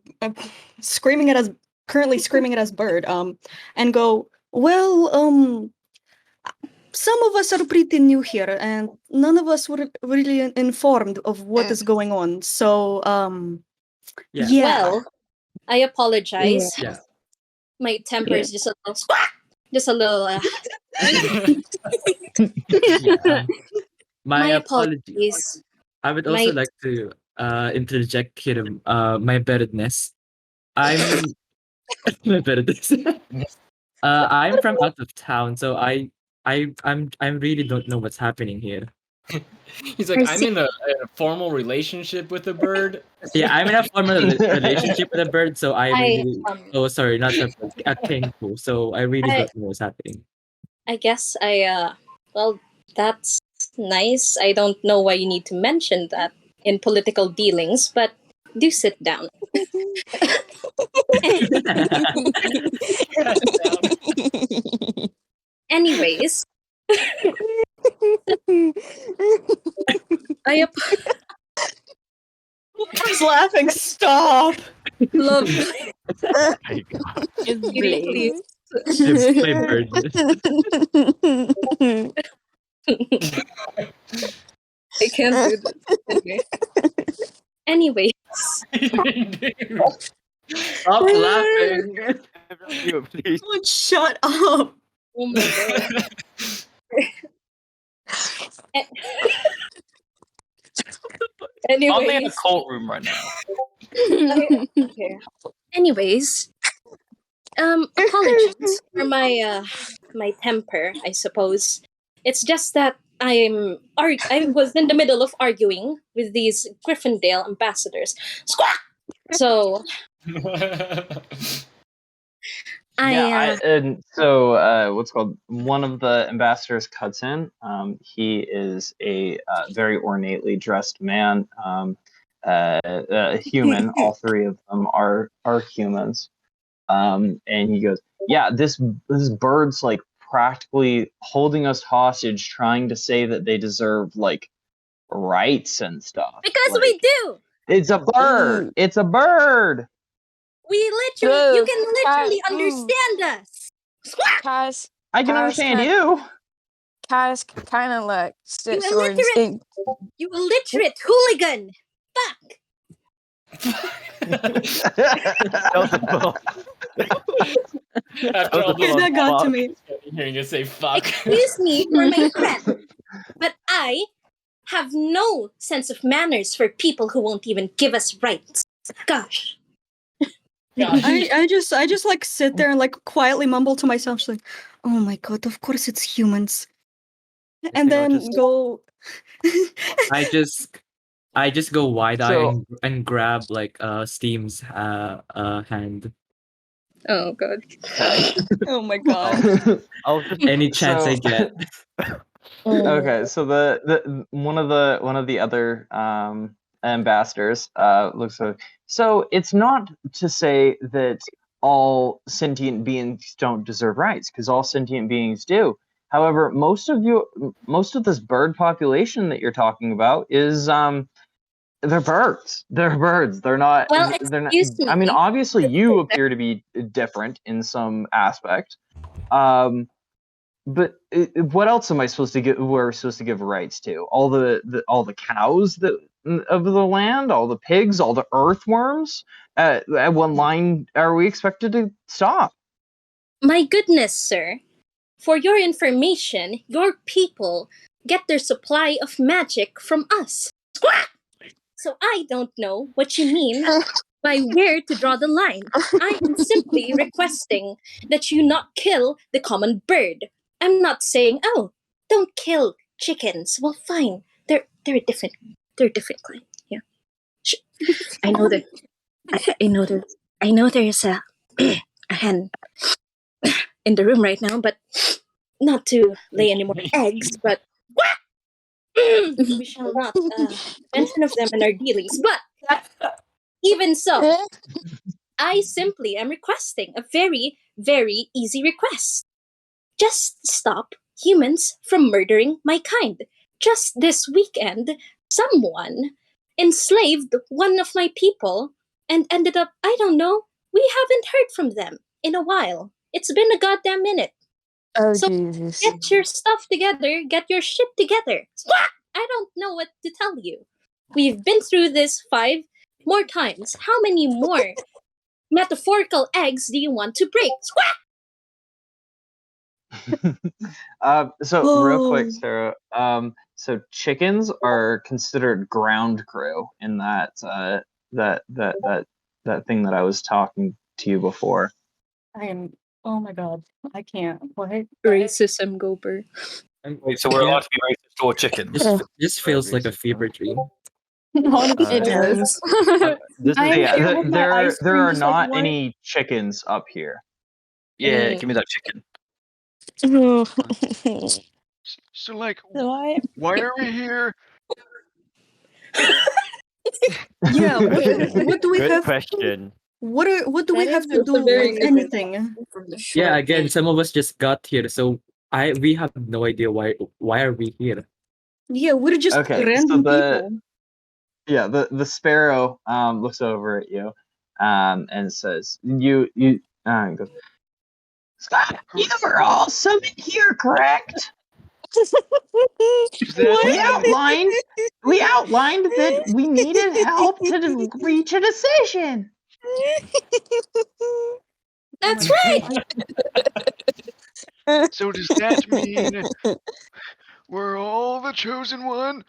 screaming at us, currently screaming at us, bird, and go, well, some of us are pretty new here, and none of us were really informed of what is going on. So, Yeah. yeah. Well, I apologize. Yeah. My temper Yeah. is just a little squawk, just a little. Yeah. My My apologies. apologies. I would also My like to interject here my betterness. I'm my betterness. I'm from out of town, so I really don't know what's happening here. He's like, I'm in a formal relationship with a bird. Yeah, I'm in a formal relationship with a bird, so I really oh sorry, not a bird, a kenku. So I really I- don't know what's happening. I guess well, that's nice. I don't know why you need to mention that in political dealings, but do sit down. Anyways, I Who's laughing? Stop. love It's please. It's my bird. I can't do this. Okay. Anyways, Stop laughing. Please. Someone shut up. oh my god. I'm in a Anyways, courtroom right now. okay. Anyways, apologies for my temper, I suppose. It's just that I was in the middle of arguing with these Gryffindale ambassadors. Squawk! So And so what's called one of the ambassadors cuts in. He is a very ornately dressed man, a human. All three of them are humans. And he goes, "Yeah, this bird's like practically holding us hostage, trying to say that they deserve like rights and stuff. because Like, we do. it's a bird. It's a bird." We literally, you True. can literally Kai- understand us. Squawk! Kai's I can understand you. Kai's kind of like You swords illiterate, and you illiterate hooligan. Fuck. After all this, That got to me. hearing you say fuck. Excuse me for my friend, but I have no sense of manners for people who won't even give us rights. Gosh. I just like sit there and like quietly mumble to myself, just like, oh my god, of course it's humans. And think I'll then just- go I just go wide eye So- and grab like Steam's hand. Oh god. oh my god. I was just Any chance I So- get. Okay, so the one of the other ambassadors looks like, so it's not to say that all sentient beings don't deserve rights, because all sentient beings do. However, most of this bird population that you're talking about is they're birds. They're birds. They're not. Well, they're not. excuse me. I mean, obviously, you appear to be different in some aspect. But what else am I supposed to give? We're supposed to give rights to all the cows that of the land, all the pigs, all the earthworms. At what line are we expected to stop? My goodness, sir. For your information, your people get their supply of magic from us. Squawk! So I don't know what you mean by where to draw the line. I am simply requesting that you not kill the common bird. I'm not saying, oh, don't kill chickens. Well, fine. They're a different kind. Yeah. I know that. I know there's a a hen in the room right now, but not to lay any more eggs, but we shall not mention of them in our dealings. But even so, I simply am requesting a very, very easy request. Just stop humans from murdering my kind. Just this weekend, someone enslaved one of my people and ended up, I don't know, we haven't heard from them in a while. It's been a goddamn minute. Oh, So Jesus. get your stuff together, get your shit together. I don't know what to tell you. We've been through this 5 more times. How many more metaphorical eggs do you want to break? So real quick, Oh. Sarah. So chickens are considered ground crew in that that thing that I was talking to you before. I am. Oh my god. I can't. What? Racism, Gober. Wait, so we're allowed to be racist toward chickens? This feels like a fever dream. Honestly, It does. This I is am Yeah, here with my there ice there cream, are just like, not what? any chickens up here. Yeah, give me that chicken. So, like, Why? why are we here? Yeah. What do we good have? question. What do we That have is to a do very with good anything? from the Yeah, short again, some of us just got here, so we have no idea why are we here. Yeah, we're just Okay, so random people. the sparrow looks over at you and says, you goes, Scott, you were all summoned here, correct? Does that mean We outlined that we needed help to reach a decision. That's Oh right. God. so? Does that mean we're all the chosen one?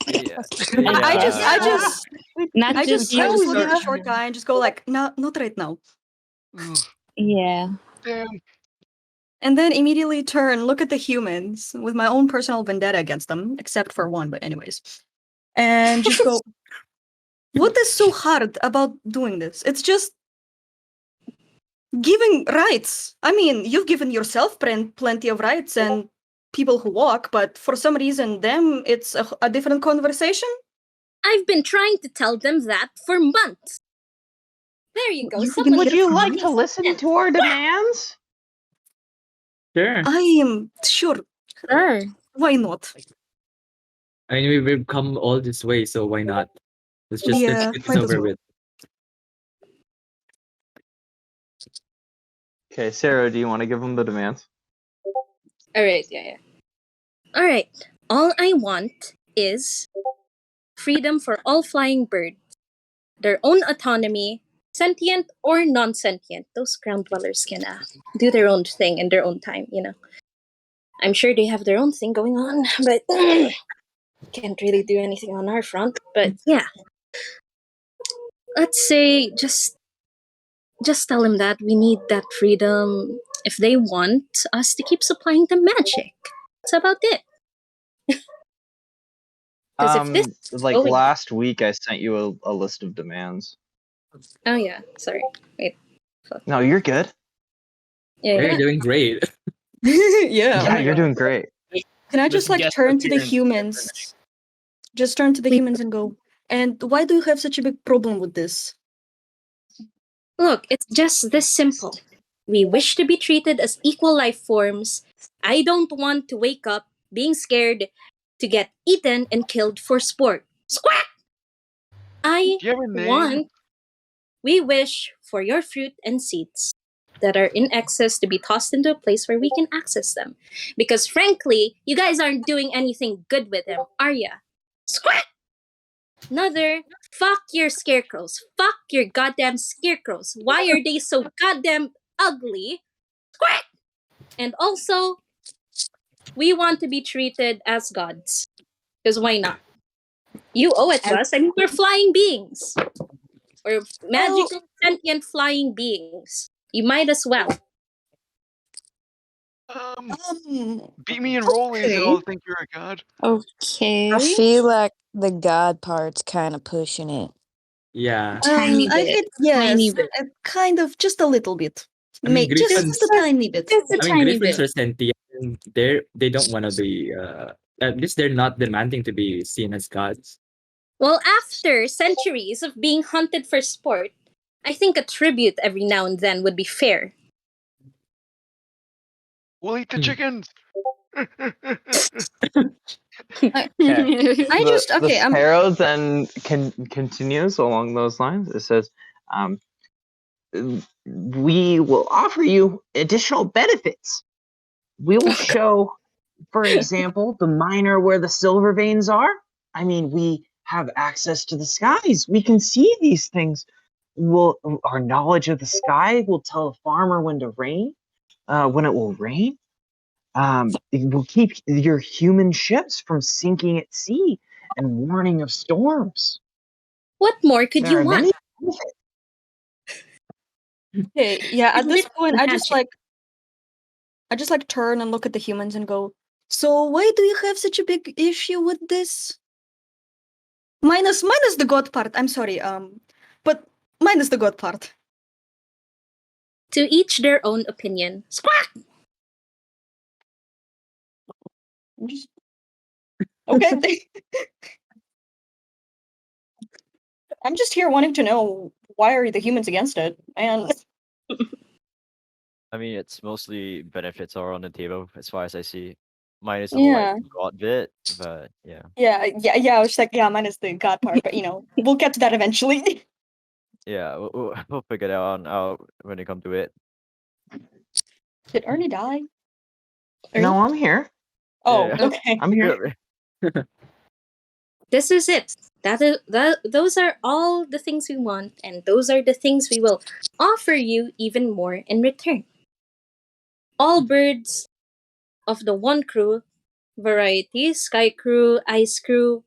Yeah. I just Not I just just you. look at the short guy and just go like, no, not right now. Ugh, Yeah. damn. And then immediately turn, look at the humans with my own personal vendetta against them, except for one, but anyways. And just go, what is so hard about doing this? It's just giving rights. I mean, you've given yourself plenty of rights and people who walk, but for some reason, them, it's a different conversation. I've been trying to tell them that for months. There you go. You've been Someone Would here you for like months? to listen to our demands? Sure. I am sure. Sure. Why not? I mean, we've come all this way, so why not? Let's just Yeah, get this might as over well. with. Okay, Sarah, do you want to give them the demands? All right. Yeah. All right. All I want is freedom for all flying birds, their own autonomy, sentient or non-sentient. Those ground dwellers can do their own thing in their own time. I'm sure they have their own thing going on, but can't really do anything on our front. But yeah, let's say just tell them that we need that freedom if they want us to keep supplying them magic. That's about it. Because if this is Like going, last week, I sent you a list of demands. oh yeah, sorry, wait, No, you're good. yeah, You're doing great. Yeah. Oh Yeah, my you're God. doing great. Can I This just like guest turn to the appearance humans? Just turn to the humans and go, and why do you have such a big problem with this? Look, it's just this simple. We wish to be treated as equal life forms. I don't want to wake up being scared to get eaten and killed for sport. Squawk! I Do you have a name? want, we wish for your fruit and seeds that are in excess to be tossed into a place where we can access them. Because frankly, you guys aren't doing anything good with them, are ya? Squawk! Another, fuck your scarecrows. Fuck your goddamn scarecrows. Why are they so goddamn ugly? Squawk! And also, we want to be treated as gods. Because why not? You owe it to us. I mean, we're flying beings. We're magical, sentient flying beings. You might as well. Beat me in rollies and I'll think you're a god. I feel like the God part's kind of pushing it. Yeah. Tiny I bit. hit yes, Tiny bit. kind of just a little bit. I mean, Just Griffins. a tiny bit. Just a I mean, tiny Griffins bit. are sentient. And they don't want to be. At least they're not demanding to be seen as gods. Well, after centuries of being hunted for sport, I think a tribute every now and then would be fair. We'll eat the chickens. I just The okay. sparrow then continues along those lines. It says, "We will offer you additional benefits. We will show, for example, the miner where the silver veins are. I mean, we have access to the skies. We can see these things. Our knowledge of the sky will tell a farmer when it will rain. It will keep your human ships from sinking at sea and warning of storms. What more could There you are want? many benefits." Okay, yeah. At this It's point, magic. I just like turn and look at the humans and go. So why do you have such a big issue with this? Minus the god part. I'm sorry. But minus the god part. To each their own opinion. Squawk! I'm just okay. I'm just here wanting to know why are the humans against it, and I mean, it's mostly benefits are on the table as far as I see. Minus the yeah. like god bit, but yeah. Yeah. I was like, yeah, minus the god part, but we'll get to that eventually. Yeah, we'll figure it out when it come to it. Did Ernie die? No, I'm here. Oh, Yeah. okay. I'm here. This is it. Those are all the things we want, and those are the things we will offer you even more in return. All birds of the one crew, variety, sky crew, ice crew,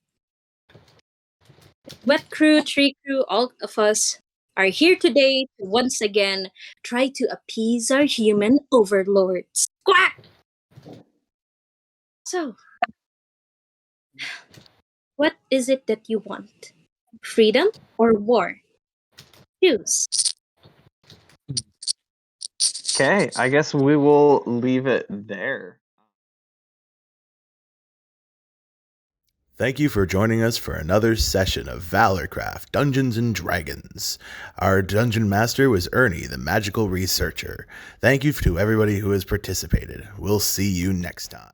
wet crew, tree crew, all of us are here today to once again try to appease our human overlords. Quack! So, what is it that you want? Freedom or war? Choose. Okay, I guess we will leave it there. Thank you for joining us for another session of ValourCraft Dungeons and Dragons. Our dungeon master was Ernie, the magical researcher. Thank you to everybody who has participated. We'll see you next time.